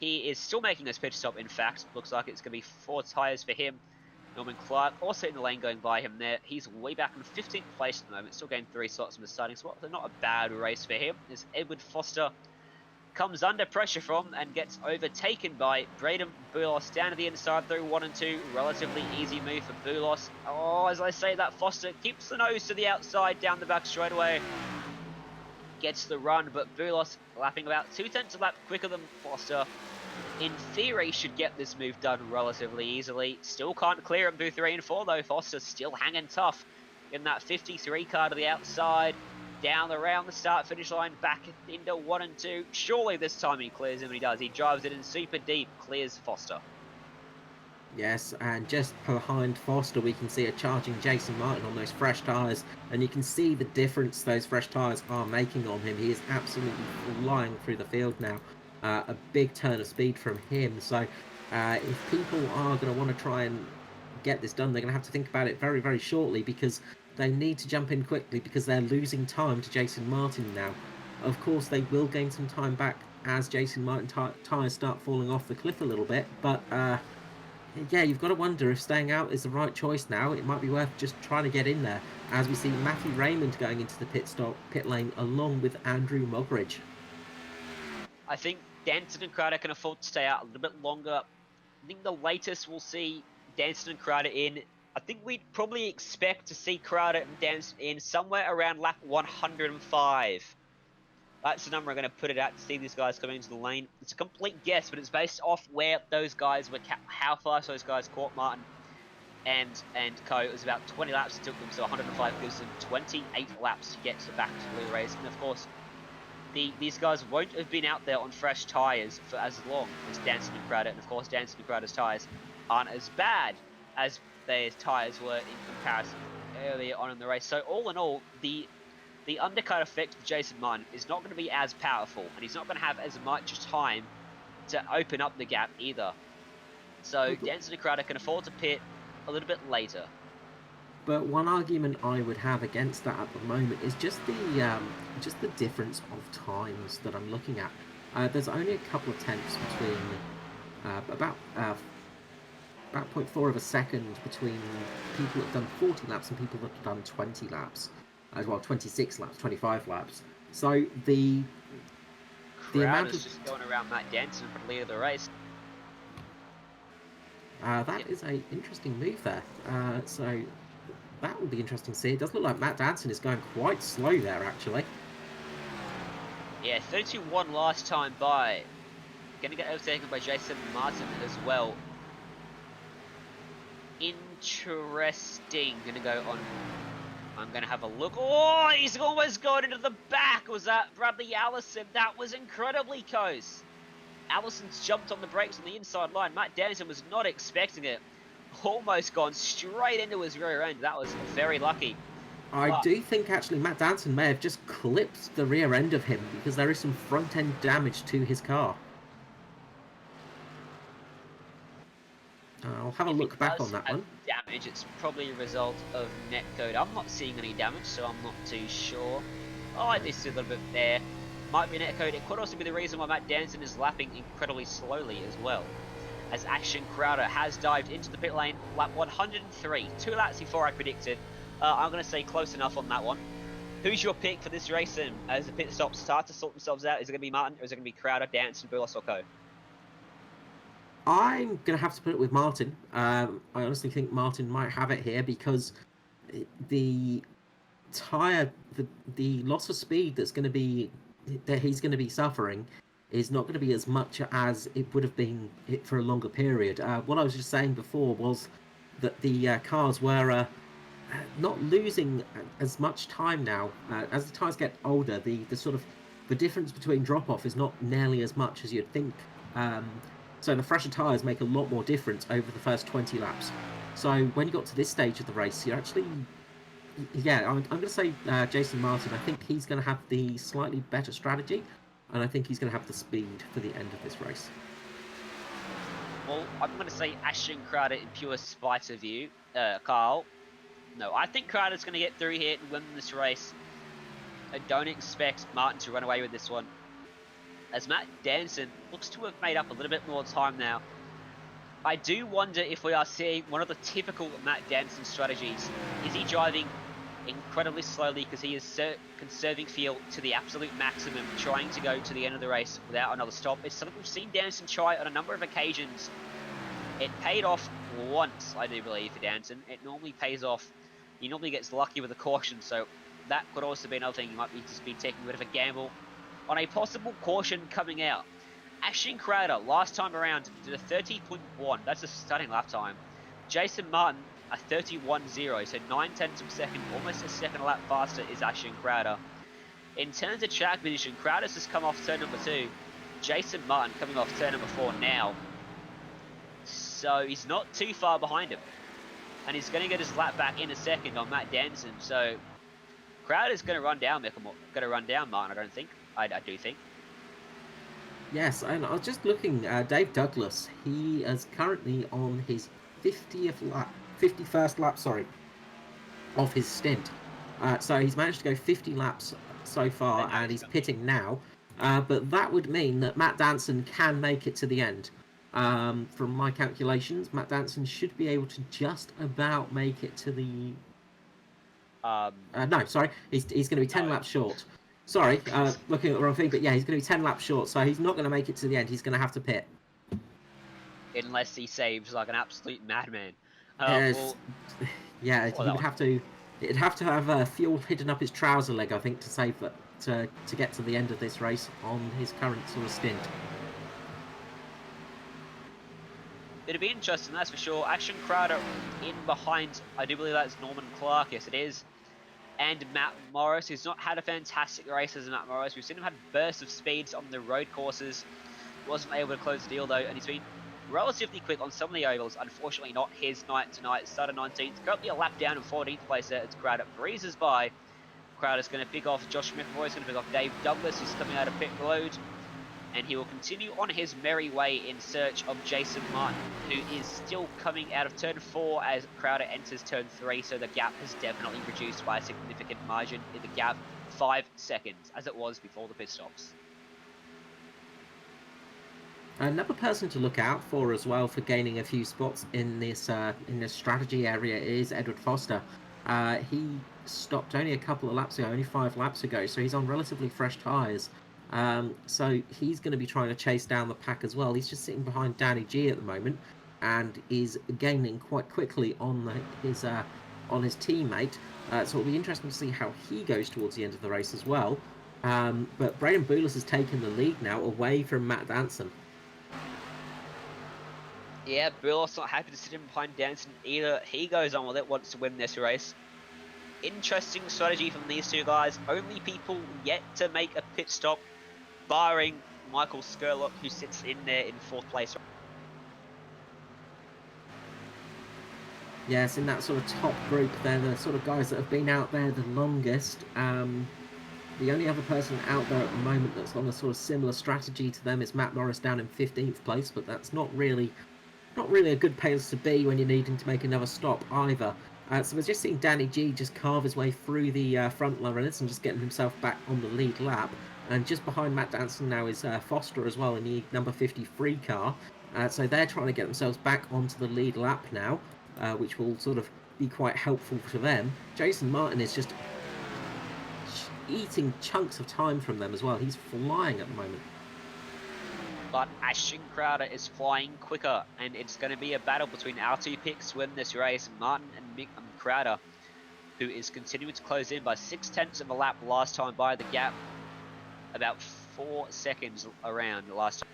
S1: He is still making his pit stop, in fact. Looks like it's going to be 4 tyres for him. Norman Clark also in the lane going by him there. He's way back in 15th place at the moment, still getting 3 slots from the starting spot. So not a bad race for him. As Edward Foster comes under pressure from and gets overtaken by Braden Boulos down to the inside through 1 and 2. Relatively easy move for Boulos. Oh, as I say that, Foster keeps the nose to the outside down the back straightaway. Gets the run, but Boulos lapping about 2/10 a lap quicker than Foster. In theory, should get this move done relatively easily. Still can't clear at booth 3 and 4 though. Foster's still hanging tough in that 53 car to the outside. Down around the start-finish line, back into 1 and 2. Surely this time he clears him, and he does. He drives it in super deep, clears Foster.
S2: Yes, and just behind Foster we can see a charging Jason Martin on those fresh tyres, and you can see the difference those fresh tyres are making on him. He is absolutely flying through the field now. A big turn of speed from him, so if people are going to want to try and get this done, they're going to have to think about it very, very shortly, because they need to jump in quickly, because they're losing time to Jason Martin now. Of course, they will gain some time back as Jason Martin tyres start falling off the cliff a little bit, but yeah, you've got to wonder if staying out is the right choice now. It might be worth just trying to get in there, as we see Matthew Raymond going into the pit lane along with Andrew Mogridge.
S1: I think Danson and Crowder can afford to stay out a little bit longer. I think the latest we'll see Danson and Crowder in, I think we'd probably expect to see Crowder and Danson in somewhere around lap 105. That's the number I'm going to put it at to see these guys coming into the lane. It's a complete guess, but it's based off where those guys were, how fast those guys caught Martin and Co. It was about 20 laps it took them, so 105 gives them 28 laps to get back to the blue race. And of course, these guys won't have been out there on fresh tyres for as long as Danson and Crowder, and of course Danson and Crowder's tyres aren't as bad as their tyres were in comparison earlier on in the race. So all in all, the undercut effect of Jason Martin is not going to be as powerful, and he's not going to have as much time to open up the gap either. So Danson and Crowder can afford to pit a little bit later.
S2: But one argument I would have against that at the moment is just the difference of times that I'm looking at. There's only a couple of tenths between about 0.4 of a second between people that have done 40 laps and people that have done 20 laps. As well, 26 laps, 25 laps. So the amount of
S1: just going around Matt Danson for the lead of the race.
S2: That is a interesting move there. So that will be interesting to see. It does look like Matt Danson is going quite slow there, actually.
S1: Yeah, 32-1 last time by. Going to get overtaken by Jason Martin as well. Interesting. Going to go on. I'm going to have a look. Oh, he's almost got into the back. Was that Bradley Allison? That was incredibly close. Allison's jumped on the brakes on the inside line. Matt Danson was not expecting it. Almost gone straight into his rear end. That was very lucky.
S2: I do think actually Matt Danson may have just clipped the rear end of him, because there is some front end damage to his car. I'll have a look back on that one.
S1: Damage, it's probably a result of netcode. I'm not seeing any damage, so I'm not too sure. Oh, I do see a little bit there. Might be netcode. It could also be the reason why Matt Danson is lapping incredibly slowly as well, as Ashton Crowder has dived into the pit lane, lap 103. 2 laps before I predicted. I'm going to say close enough on that one. Who's your pick for this race, and as the pit stops start to sort themselves out? Is it going to be Martin, or is it going to be Crowder, Danson, Boulos, or Co?
S2: I'm going to have to put it with Martin. I honestly think Martin might have it here, because the tyre, the loss of speed that he's going to be suffering is not going to be as much as it would have been for a longer period. What I was just saying before was that the cars were not losing as much time now. As the tyres get older, the difference between drop-off is not nearly as much as you'd think. So the fresher tyres make a lot more difference over the first 20 laps. So when you got to this stage of the race, you're actually... Yeah, I'm going to say Jason Martin. I think he's going to have the slightly better strategy, and I think he's going to have the speed for the end of this race.
S1: Well, I'm going to say Ashton Crowder in pure spite of you, Carl. No, I think Crowder's going to get through here and win this race. I don't expect Martin to run away with this one, as Matt Danson looks to have made up a little bit more time now. I do wonder if we are seeing one of the typical Matt Danson strategies. Is he driving incredibly slowly because he is conserving fuel to the absolute maximum, trying to go to the end of the race without another stop? It's something we've seen Danson try on a number of occasions. It paid off once, I do believe, for Danson. It normally pays off. He normally gets lucky with a caution, so that could also be another thing. He might be just be taking a bit of a gamble on a possible caution coming out. Ashton Crowder, last time around, did a 30.1. That's a stunning lap time. Jason Martin, a 31.0, so 9/10 of a second, almost a second lap faster is Ashton Crowder. In terms of track position, Crowder's just come off turn number 2. Jason Martin coming off turn number 4 now. So he's not too far behind him. And he's going to get his lap back in a second on Matt Danson. So Crowder's going to run down Martin, I don't think. I do think.
S2: Yes, and I was just looking. Dave Douglas, he is currently on his 51st lap, sorry, of his stint. So he's managed to go 50 laps so far, and he's pitting now. But that would mean that Matt Danson can make it to the end. From my calculations, Matt Danson should be able to just about make it to the... no, sorry, he's going to be 10 laps short. Sorry, looking at the wrong thing, but yeah, he's going to be 10 laps short, so he's not going to make it to the end. He's going to have to pit.
S1: Unless he saves like an absolute madman.
S2: Yeah, he would have to... It'd have to have fuel hidden up his trouser leg, I think, to save that, to get to the end of this race on his current sort of stint.
S1: It'd be interesting, that's for sure. Ashton Crowder in behind, I do believe that's Norman Clark, yes it is. And Matt Morris, who's not had a fantastic race as Matt Morris. We've seen him have bursts of speeds on the road courses. Wasn't able to close the deal though, and he's been relatively quick on some of the ovals. Unfortunately not his night tonight. Started 19th, currently a lap down in 14th place there as Crowder breezes by. Crowder's going to pick off Josh McAvoy's going to pick off Dave Douglas, who's coming out of pit road. And he will continue on his merry way in search of Jason Martin, who is still coming out of turn 4 as Crowder enters turn 3, so the gap has definitely reduced by a significant margin in the gap, 5 seconds, as it was before the pit stops.
S2: Another person to look out for as well for gaining a few spots in this strategy area is Edward Foster. He stopped only a couple of laps ago, only 5 laps ago, so he's on relatively fresh tyres. So he's going to be trying to chase down the pack as well. He's just sitting behind Danny G at the moment and is gaining quite quickly on his teammate. So it'll be interesting to see how he goes towards the end of the race as well. But Braden Boulos has taken the lead now away from Matt Danson.
S1: Yeah, Boulos not happy to sit in behind Danson either. He goes on with it, wants to win this race. Interesting strategy from these two guys. Only people yet to make a pit stop, barring Michael Skurlock, who sits in there in 4th place.
S2: Yes, in that sort of top group, they're the sort of guys that have been out there the longest. The only other person out there at the moment that's on a sort of similar strategy to them is Matt Morris down in 15th place, but that's not really a good place to be when you're needing to make another stop either. So we're just seeing Danny G just carve his way through the front runners and just getting himself back on the lead lap. And just behind Matt Danson now is Foster as well in the number 53 car. So they're trying to get themselves back onto the lead lap now, which will sort of be quite helpful for them. Jason Martin is just eating chunks of time from them as well. He's flying at the moment.
S1: But Ashton Crowder is flying quicker, and it's going to be a battle between our 2 picks to win this race, Martin and Crowder, who is continuing to close in by 6/10 of a lap last time by the gap, about 4 seconds around the last time.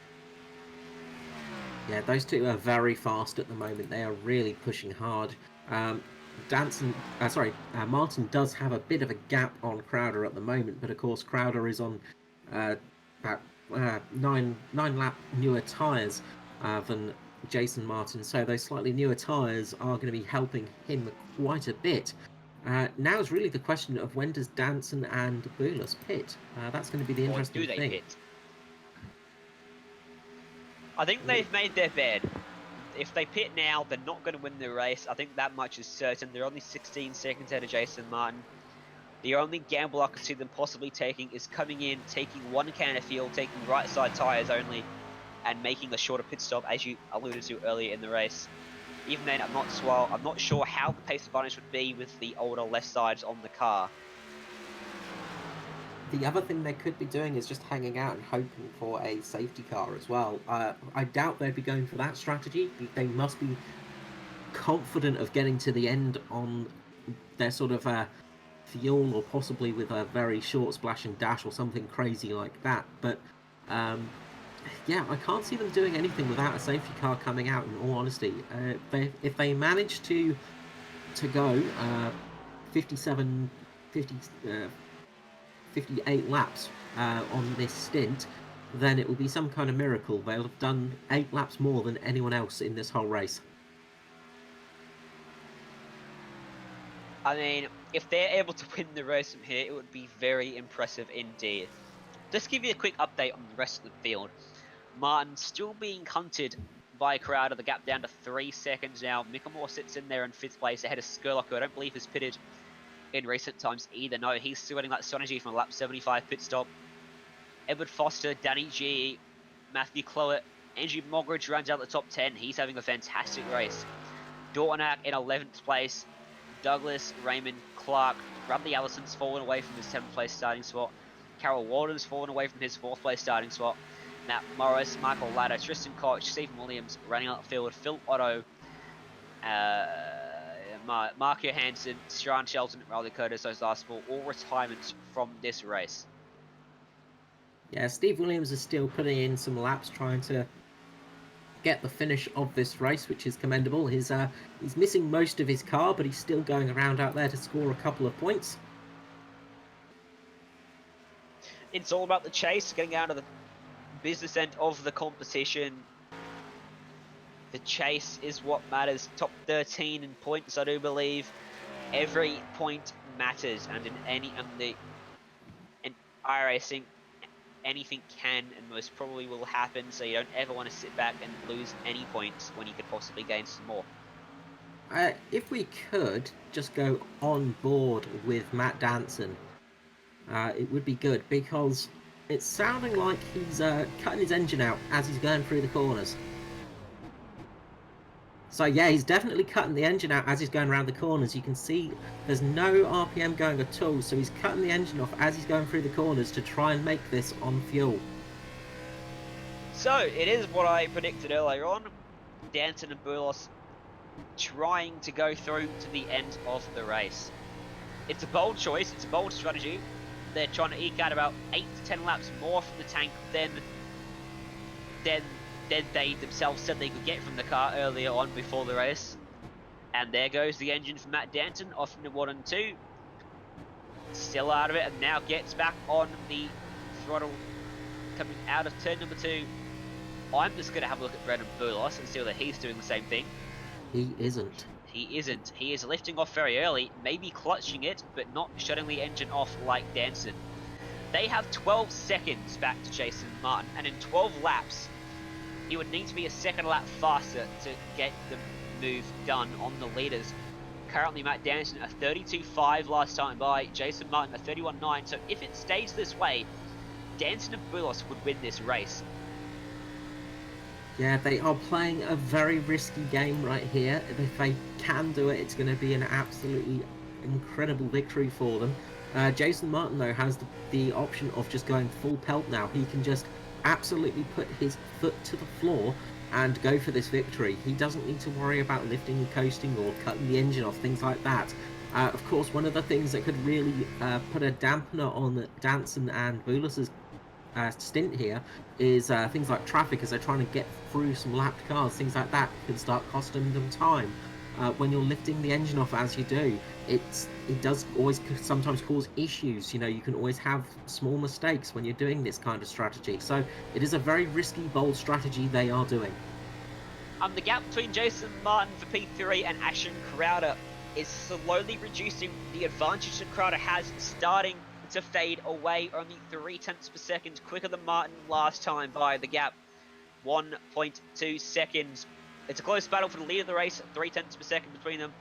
S2: Yeah, those two are very fast at the moment. They are really pushing hard. Martin does have a bit of a gap on Crowder at the moment, but of course Crowder is on about 9 lap newer tyres than Jason Martin, so those slightly newer tyres are going to be helping him quite a bit. Now is really the question of when does Danson and Boulos pit? That's going to be the interesting thing. Or do they pit?
S1: I think they've made their bed. If they pit now, they're not going to win the race. I think that much is certain. They're only 16 seconds ahead of Jason Martin. The only gamble I could see them possibly taking is coming in, taking one can of fuel, taking right side tyres only, and making a shorter pit stop, as you alluded to earlier in the race. Even then, I'm not sure how the pace advantage would be with the older left sides on the car.
S2: The other thing they could be doing is just hanging out and hoping for a safety car as well. I doubt they'd be going for that strategy. They must be confident of getting to the end on their sort of fuel, or possibly with a very short splash and dash or something crazy like that. But yeah, I can't see them doing anything without a safety car coming out. In all honesty, if they manage to go 57, 50, 58 laps on this stint, then it will be some kind of miracle. They'll have done 8 laps more than anyone else in this whole race.
S1: I mean, if they're able to win the race from here, it would be very impressive indeed. Just give you a quick update on the rest of the field. Martin still being hunted by Crowder, the gap down to 3 seconds now. Mickelmore sits in there in 5th place ahead of Skurlock, who I don't believe has pitted in recent times either. No, he's still getting that strategy from a lap 75 pit stop. Edward Foster, Danny G, Matthew Clowett, Andrew Mogridge rounds out the top 10. He's having a fantastic race. Dortanack in 11th place. Douglas, Raymond, Clark, Bradley Allison's fallen away from his 7th place starting spot. Carroll Walden's fallen away from his 4th place starting spot. Matt Morris, Michael Ladder, Tristan Koch, Stephen Williams running out the field. Phil Otto, Mark Johansson, Sharon Shelton, Riley Curtis, those last four, all retirements from this race.
S2: Yeah, Steve Williams is still putting in some laps trying to get the finish of this race, which is commendable. He's missing most of his car, but he's still going around out there to score a couple of points.
S1: It's all about the chase, getting out of the business end of the competition. The chase is what matters. Top 13 in points, I do believe. Every point matters, and in iRacing, anything can and most probably will happen, so you don't ever want to sit back and lose any points when you could possibly gain some more.
S2: If we could just go on board with Matt Danson, it would be good, because it's sounding like he's cutting his engine out as he's going through the corners. So yeah, he's definitely cutting the engine out as he's going around the corners. You can see there's no RPM going at all, so he's cutting the engine off as he's going through the corners to try and make this on fuel.
S1: So, it is what I predicted earlier on. Danson and Boulos trying to go through to the end of the race. It's a bold choice, it's a bold strategy. They're trying to eke out about 8 to 10 laps more from the tank than they themselves said they could get from the car earlier on before the race. And there goes the engine for Matt Danton off into 1 and 2. Still out of it, and now gets back on the throttle coming out of turn number 2. I'm just going to have a look at Brendan Boulos and see whether he's doing the same thing.
S2: He isn't.
S1: He isn't. He is lifting off very early, maybe clutching it, but not shutting the engine off like Danson. They have 12 seconds back to Jason Martin, and in 12 laps, he would need to be a second lap faster to get the move done on the leaders. Currently, Matt Danson a 32.5 last time by, Jason Martin a 31.9. So if it stays this way, Danson and Boulos would win this race.
S2: Yeah, they are playing a very risky game right here. If they can do it, it's going to be an absolutely incredible victory for them. Jason Martin, though, has the option of just going full pelt now. He can just absolutely put his foot to the floor and go for this victory. He doesn't need to worry about lifting and coasting or cutting the engine off, things like that. Of course, one of the things that could really put a dampener on Danson and Boulos' stint here is things like traffic, as they're trying to get through some lapped cars. Things like that can start costing them time. When you're lifting the engine off as you do, it does always sometimes cause issues. You know, you can always have small mistakes when you're doing this kind of strategy. So it is a very risky, bold strategy they are doing.
S1: The gap between Jason Martin for P3 and Ashton Crowder is slowly reducing. The advantage that Crowder has starting to fade away, only 0.3 per second quicker than Martin last time by the gap. 1.2 seconds. It's a close battle for the lead of the race, 0.3 per second between them.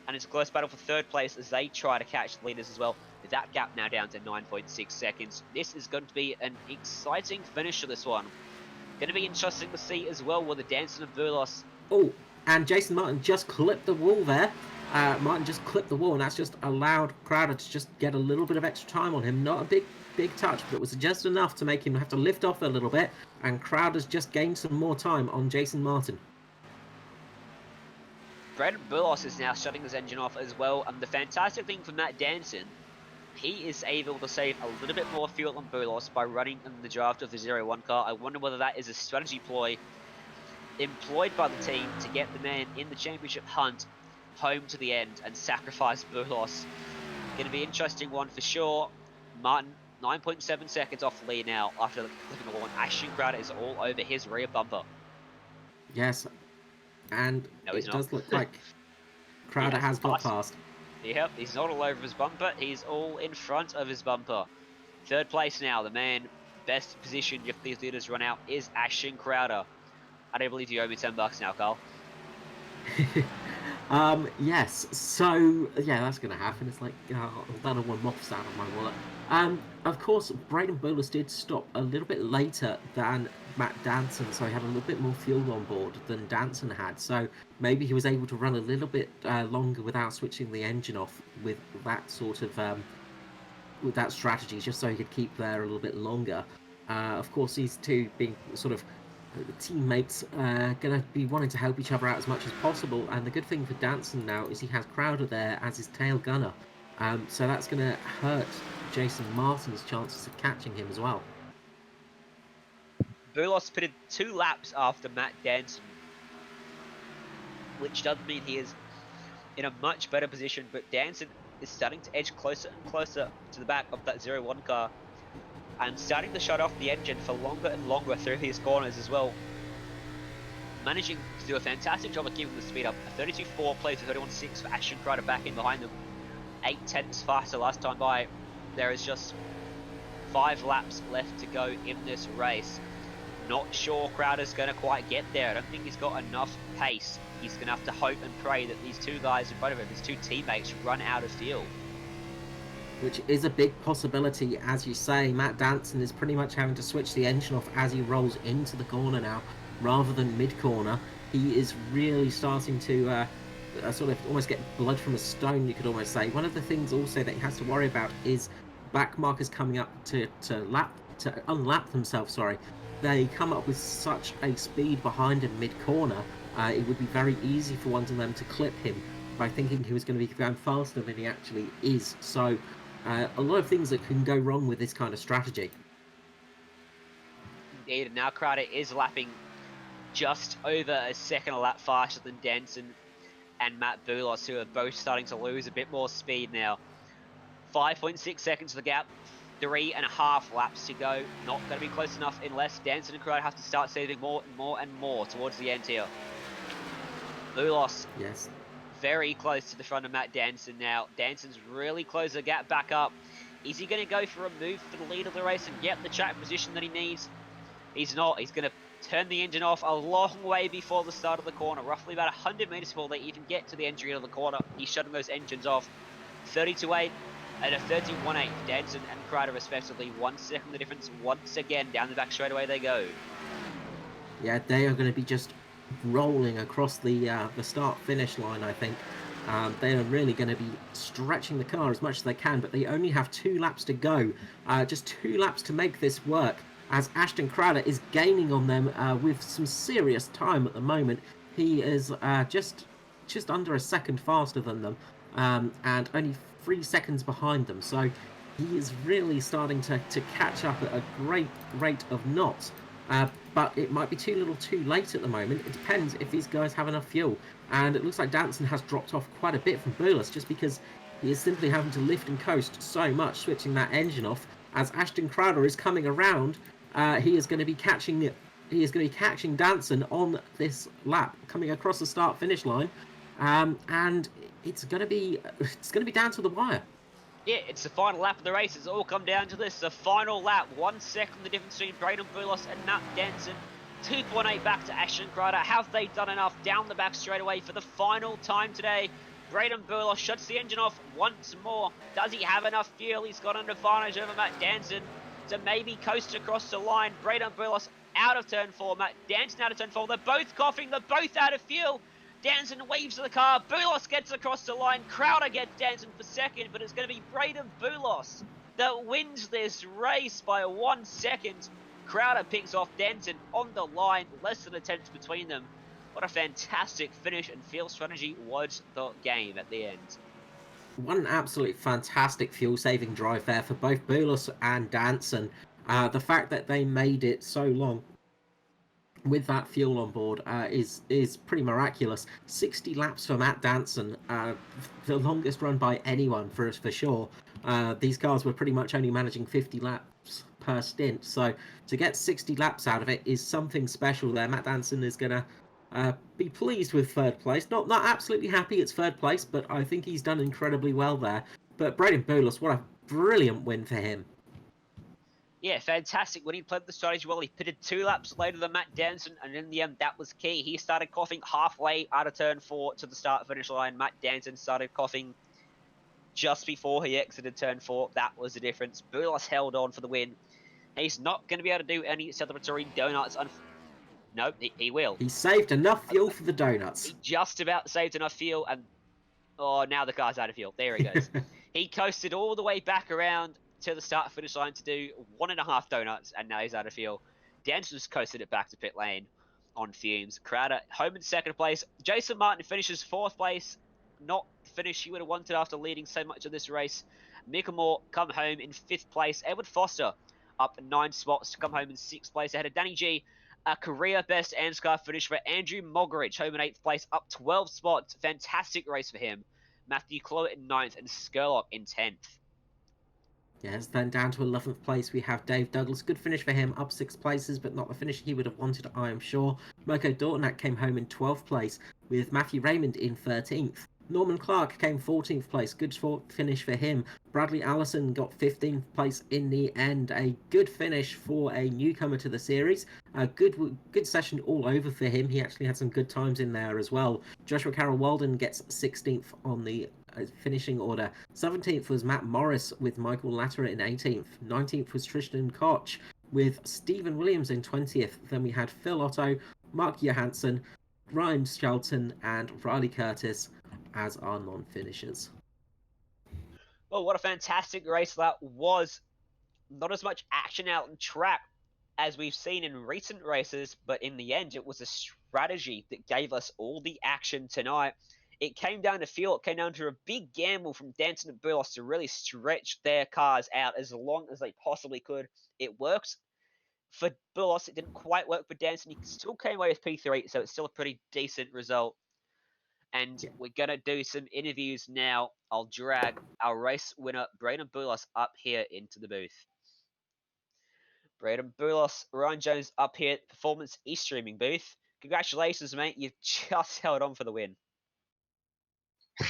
S1: And it's a close battle for third place as they try to catch the leaders as well. That gap now down to 9.6 seconds. This is going to be an exciting finish to this one. Going to be interesting to see as well whether Danson and Burlos.
S2: Oh, and Jason Martin just clipped the wall there. Martin just clipped the wall, and that's just allowed Crowder to just get a little bit of extra time on him. Not a big touch, but it was just enough to make him have to lift off a little bit, and Crowder's just gained some more time on Jason Martin.
S1: Braden Burlos is now shutting his engine off as well, and the fantastic thing for Matt Danson, he is able to save a little bit more fuel on Burlos by running in the draft of the 0-1 car. I wonder whether that is a strategy ploy employed by the team to get the man in the championship hunt home to the end and sacrifice Burlos. Going to be an interesting one for sure. Martin, 9.7 seconds off the lead now after clipping the wall, and Ashton Crowder is all over his rear bumper.
S2: Yes, and
S1: No,
S2: it does look like Crowder has got past.
S1: Yep, he's not all over his bumper, he's all in front of his bumper. Third place now, the man best positioned if these leaders run out is Ashton Crowder. I don't believe you owe me $10 now, Carl.
S2: Yes, so yeah, that's gonna happen. It's like that'll one moths out of my wallet. Of course, Braden Burlos did stop a little bit later than Matt Danson, so he had a little bit more fuel on board than Danson had. So maybe he was able to run a little bit longer without switching the engine off with that sort of with that strategy, just so he could keep there a little bit longer. Of course, these two being sort of teammates going to be wanting to help each other out as much as possible, and the good thing for Danson now is he has Crowder there as his tail gunner, so that's going to hurt Jason Martin's chances of catching him as well.
S1: Burlos pitted 2 laps after Matt Danson, which does mean he is in a much better position, but Danson is starting to edge closer and closer to the back of that 0-1 car, and starting to shut off the engine for longer and longer through these corners as well. Managing to do a fantastic job of keeping the speed up. A 32.4 plays a 31.6 for Ashton Crowder back in behind them. 8 tenths faster last time by. There is just 5 laps left to go in this race. Not sure Crowder's going to quite get there. I don't think he's got enough pace. He's going to have to hope and pray that these 2 guys in front of him, his 2 teammates, run out of fuel.
S2: Which is a big possibility, as you say. Matt Danson is pretty much having to switch the engine off as he rolls into the corner now, rather than mid-corner. He is really starting to sort of almost get blood from a stone, you could almost say. One of the things also that he has to worry about is back markers coming up to unlap themselves. They come up with such a speed behind him mid-corner. It would be very easy for one of them to clip him by thinking he was going to be going faster than he actually is. So a lot of things that can go wrong with this kind of strategy.
S1: Indeed, now Crowder is lapping just over a second a lap faster than Danson and Matt Burlos, who are both starting to lose a bit more speed now. 5.6 seconds to the gap, 3.5 laps to go. Not going to be close enough unless Danson and Crowder have to start saving more and more and more towards the end here. Burlos,
S2: yes,
S1: very close to the front of Matt Danson now. Danson's really closed the gap back up. Is he going to go for a move for the lead of the race and get the track position that he needs? He's not. He's going to turn the engine off a long way before the start of the corner, roughly about 100 meters before they even get to the entry of the corner. He's shutting those engines off. 32.8 and a 31.8. Danson and Crowder respectively. 1 second the difference once again. Down the back straightaway they go.
S2: Yeah, they are going to be just rolling across the start-finish line, I think. They are really going to be stretching the car as much as they can, but they only have 2 laps to go. Just 2 laps to make this work, as Ashton Crowder is gaining on them with some serious time at the moment. He is just under a second faster than them, and only 3 seconds behind them. So he is really starting to catch up at a great rate of knots. But it might be too little too late at the moment. It depends if these guys have enough fuel. And it looks like Danson has dropped off quite a bit from Burlos, just because he is simply having to lift and coast so much, switching that engine off. As Ashton Crowder is coming around, he is going to be catching Danson on this lap, coming across the start-finish line, and it's going to be down to the wire.
S1: Yeah, it's the final lap of the race. It's all come down to this. The final lap. 1 second the difference between Braden Burlos and Matt Danson. 2.8 back to Ashton Crowder. Have they done enough down the back straight away for the final time today? Braden Burlos shuts the engine off once more. Does he have enough fuel? He's got an advantage over Matt Danson to maybe coast across the line. Braden Burlos out of turn 4. Matt Danson out of turn 4. They're both coughing. They're both out of fuel. Danson weaves to the car. Burlos gets across the line. Crowder gets Danson for second, but it's going to be Braden Burlos that wins this race by 1 second. Crowder picks off Danson on the line. Less than a tenth between them. What a fantastic finish, and fuel strategy was the game at the end.
S2: One absolutely fantastic fuel-saving drive there for both Boulos and Danson. The fact that they made it so long with that fuel on board is pretty miraculous. 60 laps for Matt Danson, the longest run by anyone for sure. These cars were pretty much only managing 50 laps per stint, so to get 60 laps out of it is something special there. Matt Danson is going to be pleased with third place. Not absolutely happy it's third place, but I think he's done incredibly well there. But Braden Boulos, what a brilliant win for him.
S1: Yeah, fantastic. When he played the strategy well, he pitted 2 laps later than Matt Danson, and in the end, that was key. He started coughing halfway out of turn 4 to the start-finish line. Matt Danson started coughing just before he exited turn 4. That was the difference. Boulos held on for the win. He's not going to be able to do any celebratory donuts. No, he will.
S2: He saved enough fuel for the donuts.
S1: He just about saved enough fuel, and oh, now the car's out of fuel. There he goes. He coasted all the way back around to the start-finish line to do 1.5 donuts, and now he's out of fuel. Danson's coasted it back to pit lane on fumes. Crowder home in second place. Jason Martin finishes 4th place. Not the finish he would have wanted after leading so much of this race. Mika Moore come home in 5th place. Edward Foster up 9 spots to come home in 6th place ahead of Danny G. A career best AMSCAR finish for Andrew Mogridge, home in 8th place, up 12 spots. Fantastic race for him. Matthew Clowett in 9th and Skurlock in 10th.
S2: Yes, then down to 11th place we have Dave Douglas. Good finish for him, up 6 places, but not the finish he would have wanted, I am sure. Mirko Dortnack came home in 12th place, with Matthew Raymond in 13th. Norman Clark came 14th place, good finish for him. Bradley Allison got 15th place in the end. A good finish for a newcomer to the series. A good session all over for him. He actually had some good times in there as well. Joshua Carroll Walden gets 16th on the finishing order. 17th was Matt Morris with Michael Latterer in 18th. 19th was Tristan Koch with Stephen Williams in 20th. Then we had Phil Otto, Mark Johansson, Ryan Shelton, and Riley Curtis as our non-finishers.
S1: Well, what a fantastic race that was. Not as much action out on track as we've seen in recent races, but in the end, it was a strategy that gave us all the action tonight. It came down to fuel. It came down to a big gamble from Danson and Burlos to really stretch their cars out as long as they possibly could. It worked for Burlos. It didn't quite work for Danson. He still came away with P3, so it's still a pretty decent result. And we're going to do some interviews now. I'll drag our race winner, Braden Boulos, up here into the booth. Braden Boulos, Ryan Jones up here at Performance eStreaming booth. Congratulations, mate. You've just held on for the win.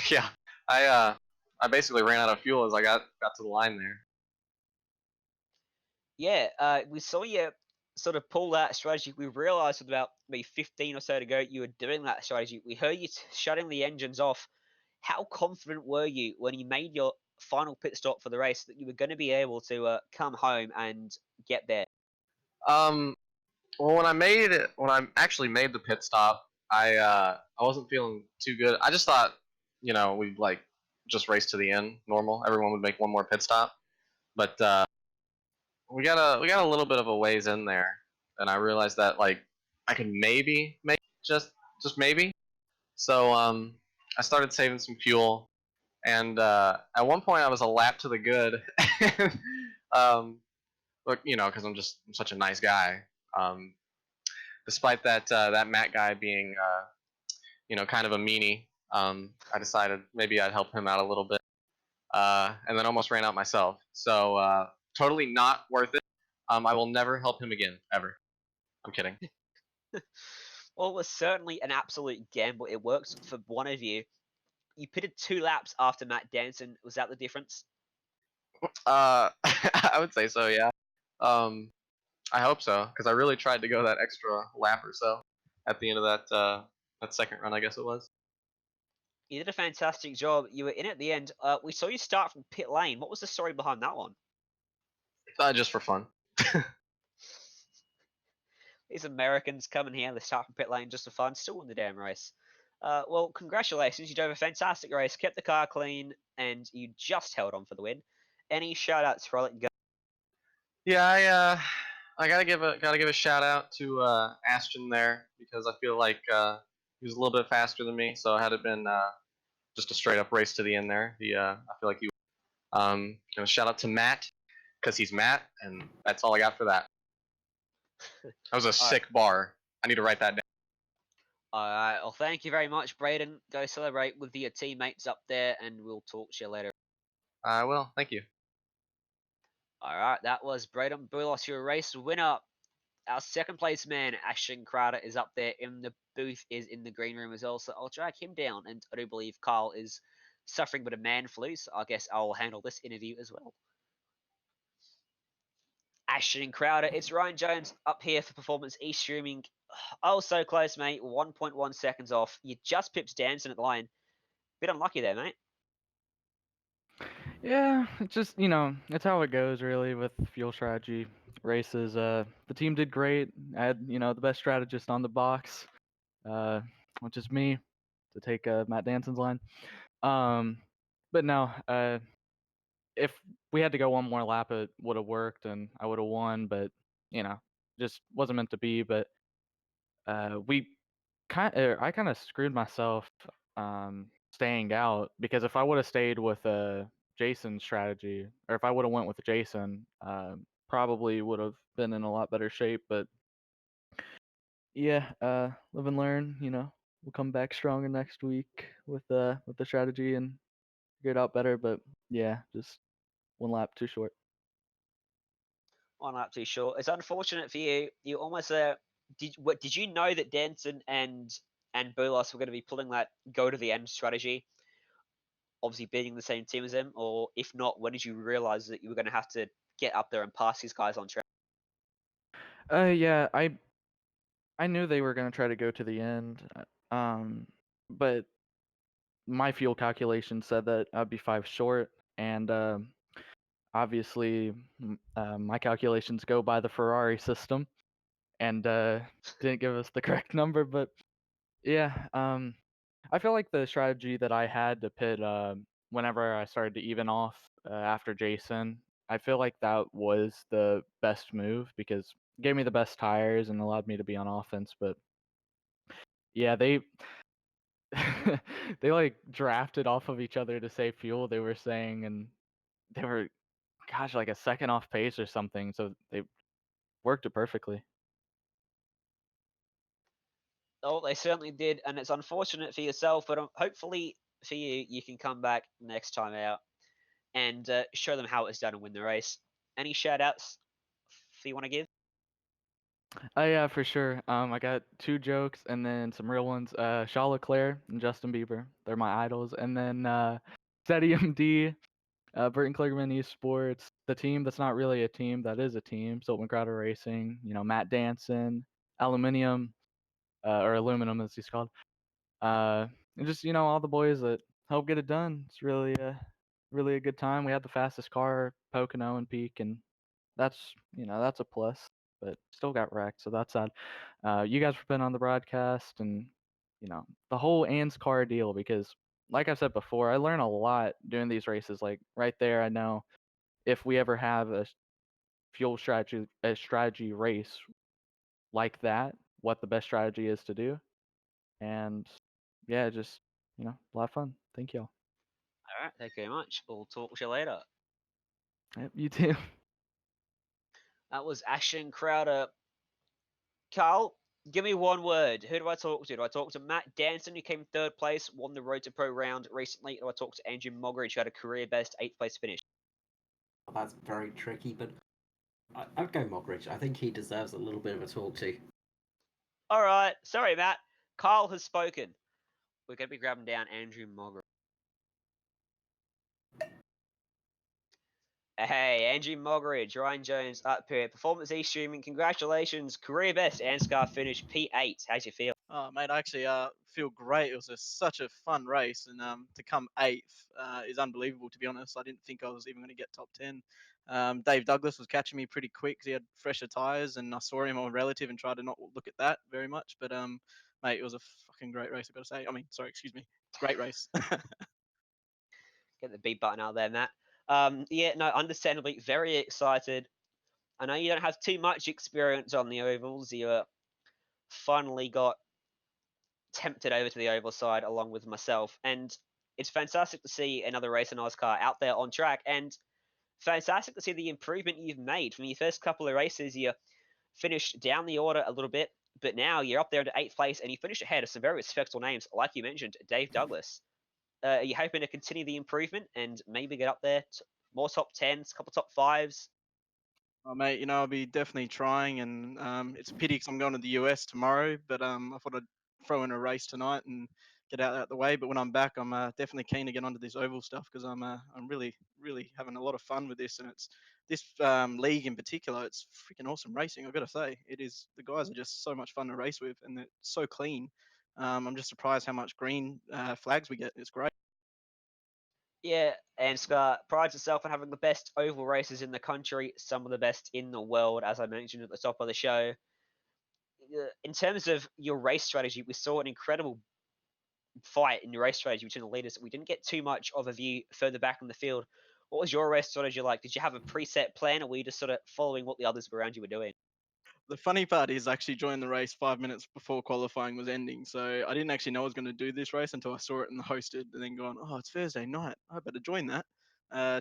S3: Yeah, I basically ran out of fuel as I got to the line there.
S1: Yeah, we saw you sort of pull that strategy. We realized about maybe 15 or so to go you were doing that strategy. We heard you shutting the engines off. How confident were you when you made your final pit stop for the race that you were going to be able to come home and get there?
S3: Well, when I actually made the pit stop, I wasn't feeling too good. I just thought, we'd like just race to the end, normal. Everyone would make one more pit stop, but we got a little bit of a ways in there, and I realized that like I could maybe make just maybe. So I started saving some fuel, and at one point I was a lap to the good. But because I'm such a nice guy. Despite that Matt guy being kind of a meanie, I decided maybe I'd help him out a little bit, and then almost ran out myself. So totally not worth it. I will never help him again, ever. I'm kidding.
S1: Well, it was certainly an absolute gamble. It works for one of you. You pitted 2 laps after Matt Danson. Was that the difference?
S3: I would say so, yeah. I hope so, because I really tried to go that extra lap or so at the end of that second run, I guess it was.
S1: You did a fantastic job. You were in at the end. We saw you start from pit lane. What was the story behind that one?
S3: Just for fun.
S1: These Americans coming here, they start from pit lane just for fun, still win the damn race. Well, congratulations. You drove a fantastic race, kept the car clean, and you just held on for the win. Any shout outs for I'll let you go?
S3: Yeah, I gotta give a shout out to Ashton there because I feel like he was a little bit faster than me. So had it been just a straight up race to the end there, I feel like he. Gonna shout out to Matt because he's Matt, and that's all I got for that. That was a
S1: All right.
S3: sick bar. I need to write that down.
S1: Alright, well, thank you very much, Braden. Go celebrate with your teammates up there, and we'll talk to you later.
S3: I will. Thank you.
S1: Alright, that was Braden Boulos, your race winner. Our second place man, Ashton Crowder, is up there in the booth, is in the green room as well, so I'll drag him down, and I do believe Carl is suffering with a man flu, so I guess I'll handle this interview as well. Ashton Crowder, it's Ryan Jones up here for Performance E-Streaming. Oh, so close, mate. 1.1 seconds off. You just pipped Danson at the line. Bit unlucky there, mate.
S4: Yeah, it's just, it's how it goes really with fuel strategy races. The team did great. I had, the best strategist on the box, uh, which is me, to take Matt Danson's line. But no, if we had to go one more lap, it would have worked and I would have won, but, just wasn't meant to be. But I kind of screwed myself staying out because if I would have stayed with Jason's strategy, or if I would have went with Jason, probably would have been in a lot better shape. But yeah, live and learn. We'll come back stronger next week with the strategy and figure it out better. But yeah, just one lap too short.
S1: One lap too short. It's unfortunate for you. You almost did you know that Danson and Boulos were going to be pulling that go to the end strategy? Obviously being the same team as them, or if not, when did you realize that you were going to have to get up there and pass these guys on track?
S4: Yeah, I knew they were gonna try to go to the end, but my fuel calculation said that I'd be 5 short, and obviously my calculations go by the Ferrari system, and didn't give us the correct number. But yeah, I feel like the strategy that I had to pit whenever I started to even off after Jason, I feel like that was the best move because it gave me the best tires and allowed me to be on offense. But yeah, they like drafted off of each other to save fuel, they were saying, and they were, gosh, like a second off pace or something, so they worked it perfectly.
S1: Oh, they certainly did, and it's unfortunate for yourself, but hopefully for you, you can come back next time out and show them how it's done and win the race. Any shout outs you want to give?
S4: Oh yeah, for sure. I got 2 jokes and then some real ones. Charles Leclerc and Justin Bieber, they're my idols. And then Steady MD, Burton Kligerman Esports, the team that's not really a team, that is a team. Siltman Crowder Racing, Matt Danson, Aluminium, or Aluminum as he's called. And just all the boys that help get it done. It's really a good time. We had the fastest car, Pocono and Peak, and that's a plus. But still got wrecked, so that's sad. You guys for being on the broadcast, and the whole ANSCAR deal, because like I said before, I learn a lot doing these races. Like right there, I know if we ever have a strategy race like that, what the best strategy is to do. And yeah, just a lot of fun. Thank y'all.
S1: All right, thank you very much. We'll talk to you later.
S4: Yep, you too.
S1: That was Ashton Crowder. Carl, give me one word. Who do I talk to? Do I talk to Matt Danson, who came third place, won the Road to Pro round recently? Or do I talk to Andrew Mogridge, who had a career best 8th place finish?
S2: That's very tricky, but I'd go Mogridge. I think he deserves a little bit of a talk to.
S1: All right, sorry, Matt. Carl has spoken. We're going to be grabbing down Andrew Mogridge. Hey, Andrew Mogridge, Ryan Jones up here. Performance E-Streaming, congratulations. Career best ANSCAR finish P8. How's you feel?
S5: Oh, mate, I actually feel great. It was such a fun race, and to come eighth is unbelievable. To be honest, I didn't think I was even going to get top 10. Dave Douglas was catching me pretty quick 'cause he had fresher tires, and I saw him on relative and tried to not look at that very much. But mate, it was a fucking great race. I've got to say. I mean, sorry, excuse me, great race.
S1: Get the B button out there, Matt. Yeah, no, understandably very excited. I know you don't have too much experience on the ovals. You finally got tempted over to the oval side along with myself, and it's fantastic to see another racer NASCAR out there on track, and fantastic to see the improvement you've made from your first couple of races. You finished down the order a little bit, but now you're up there into eighth place, and you finished ahead of some very respectable names, like you mentioned, Dave Douglas. Are you hoping to continue the improvement and maybe get up there, more top tens, couple top fives?
S5: Oh, mate, I'll be definitely trying, and it's a pity because I'm going to the US tomorrow. But I thought I'd throw in a race tonight and get out the way. But when I'm back, I'm definitely keen to get onto this oval stuff because I'm really really having a lot of fun with this, and it's this league in particular. It's freaking awesome racing. I've got to say, it is. The guys are just so much fun to race with, and they're so clean. I'm just surprised how much green flags we get. It's great.
S1: Yeah, and Scar prides itself on having the best oval races in the country, some of the best in the world, as I mentioned at the top of the show. In terms of your race strategy, we saw an incredible fight in your race strategy between the leaders. We didn't get too much of a view further back in the field. What was your race strategy like? Did you have a preset plan, or were you just sort of following what the others around you were doing?
S5: The funny part is I actually joined the race 5 minutes before qualifying was ending. So I didn't actually know I was going to do this race until I saw it in the hosted and then gone, oh, it's Thursday night. I better join that.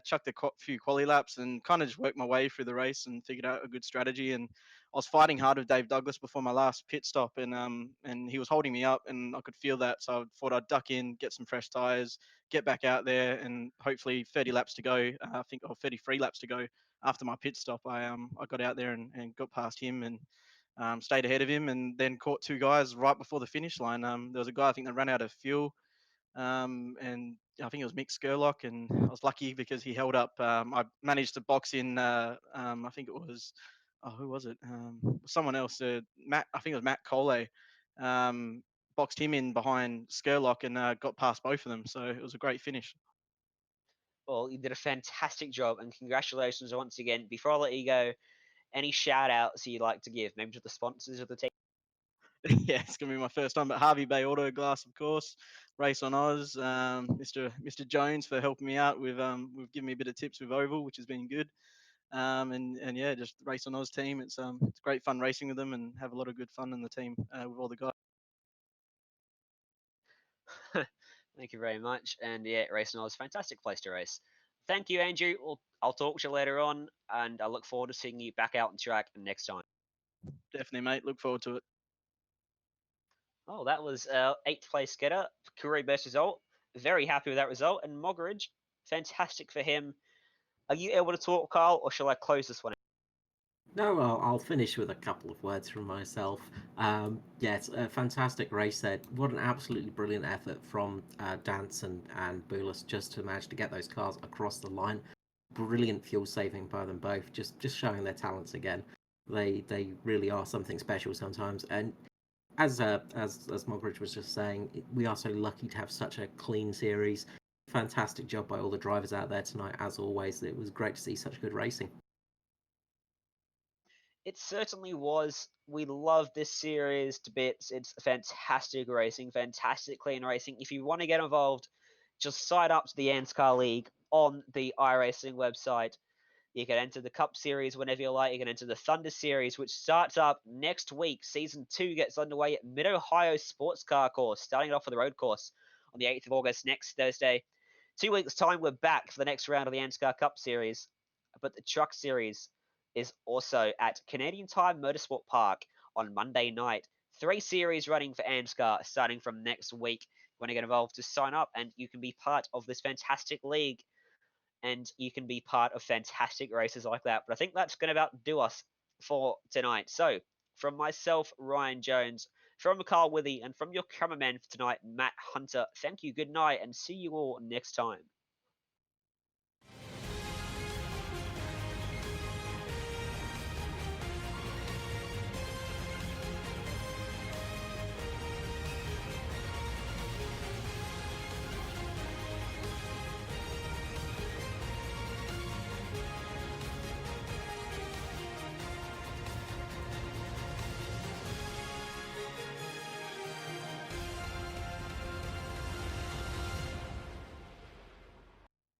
S5: Chucked a few quali laps and kind of just worked my way through the race and figured out a good strategy. And I was fighting hard with Dave Douglas before my last pit stop, and he was holding me up, and I could feel that. So I thought I'd duck in, get some fresh tires, get back out there, and hopefully 30 laps to go. I think, or 33 laps to go after my pit stop. I got out there and got past him and stayed ahead of him, and then caught two guys right before the finish line. There was a guy I think that ran out of fuel, and I think it was Mick Skurlock, and I was lucky because he held up. I managed to box in. I think it was, oh, who was it? Someone else. Matt. I think it was Matt Cole. Boxed him in behind Skurlock and got past both of them. So it was a great finish.
S1: Well, you did a fantastic job, and congratulations once again. Before I let you go, any shout outs you'd like to give, maybe to the sponsors of the team?
S5: Yeah, it's gonna be my first time. But Harvey Bay Auto Glass, of course, Race on Oz, Mr. Jones for helping me out with giving me a bit of tips with Oval, which has been good. And yeah, just Race on Oz team. It's great fun racing with them and have a lot of good fun in the team with all the guys.
S1: Thank you very much. And yeah, Racing Oz, fantastic place to race. Thank you, Andrew. I'll talk to you later on, and I look forward to seeing you back out on track next time.
S5: Definitely, mate. Look forward to it.
S1: Oh, that was eighth place getter, career best result. Very happy with that result. And Mogridge, fantastic for him. Are you able to talk, Carl, or shall I close this one?
S2: No, I'll finish with a couple of words from myself. Yes, a fantastic race there. What an absolutely brilliant effort from Dance and Boulos just to manage to get those cars across the line. Brilliant fuel saving by them both, just showing their talents again. They really are something special sometimes. And as Mogridge was just saying, we are so lucky to have such a clean series. Fantastic job by all the drivers out there tonight, as always. It was great to see such good racing.
S1: It certainly was. We love this series to bits. It's fantastic racing, fantastic clean racing. If you want to get involved, just sign up to the NASCAR League on the iRacing website. You can enter the Cup Series whenever you like. You can enter the Thunder Series, which starts up next week. Season 2 gets underway at Mid Ohio Sports Car Course, starting off with the road course on the 8th of August next Thursday. 2 weeks' time, we're back for the next round of the NASCAR Cup Series. But the Truck Series is also at Canadian Tire Motorsport Park on Monday night. 3 series running for NASCAR starting from next week. You want to get involved, to sign up, and you can be part of this fantastic league, and you can be part of fantastic races like that. But I think that's going to about do us for tonight. So, from myself, Ryan Jones, from Carl Withy, and from your cameraman for tonight, Matt Hunter, thank you, good night, and see you all next time.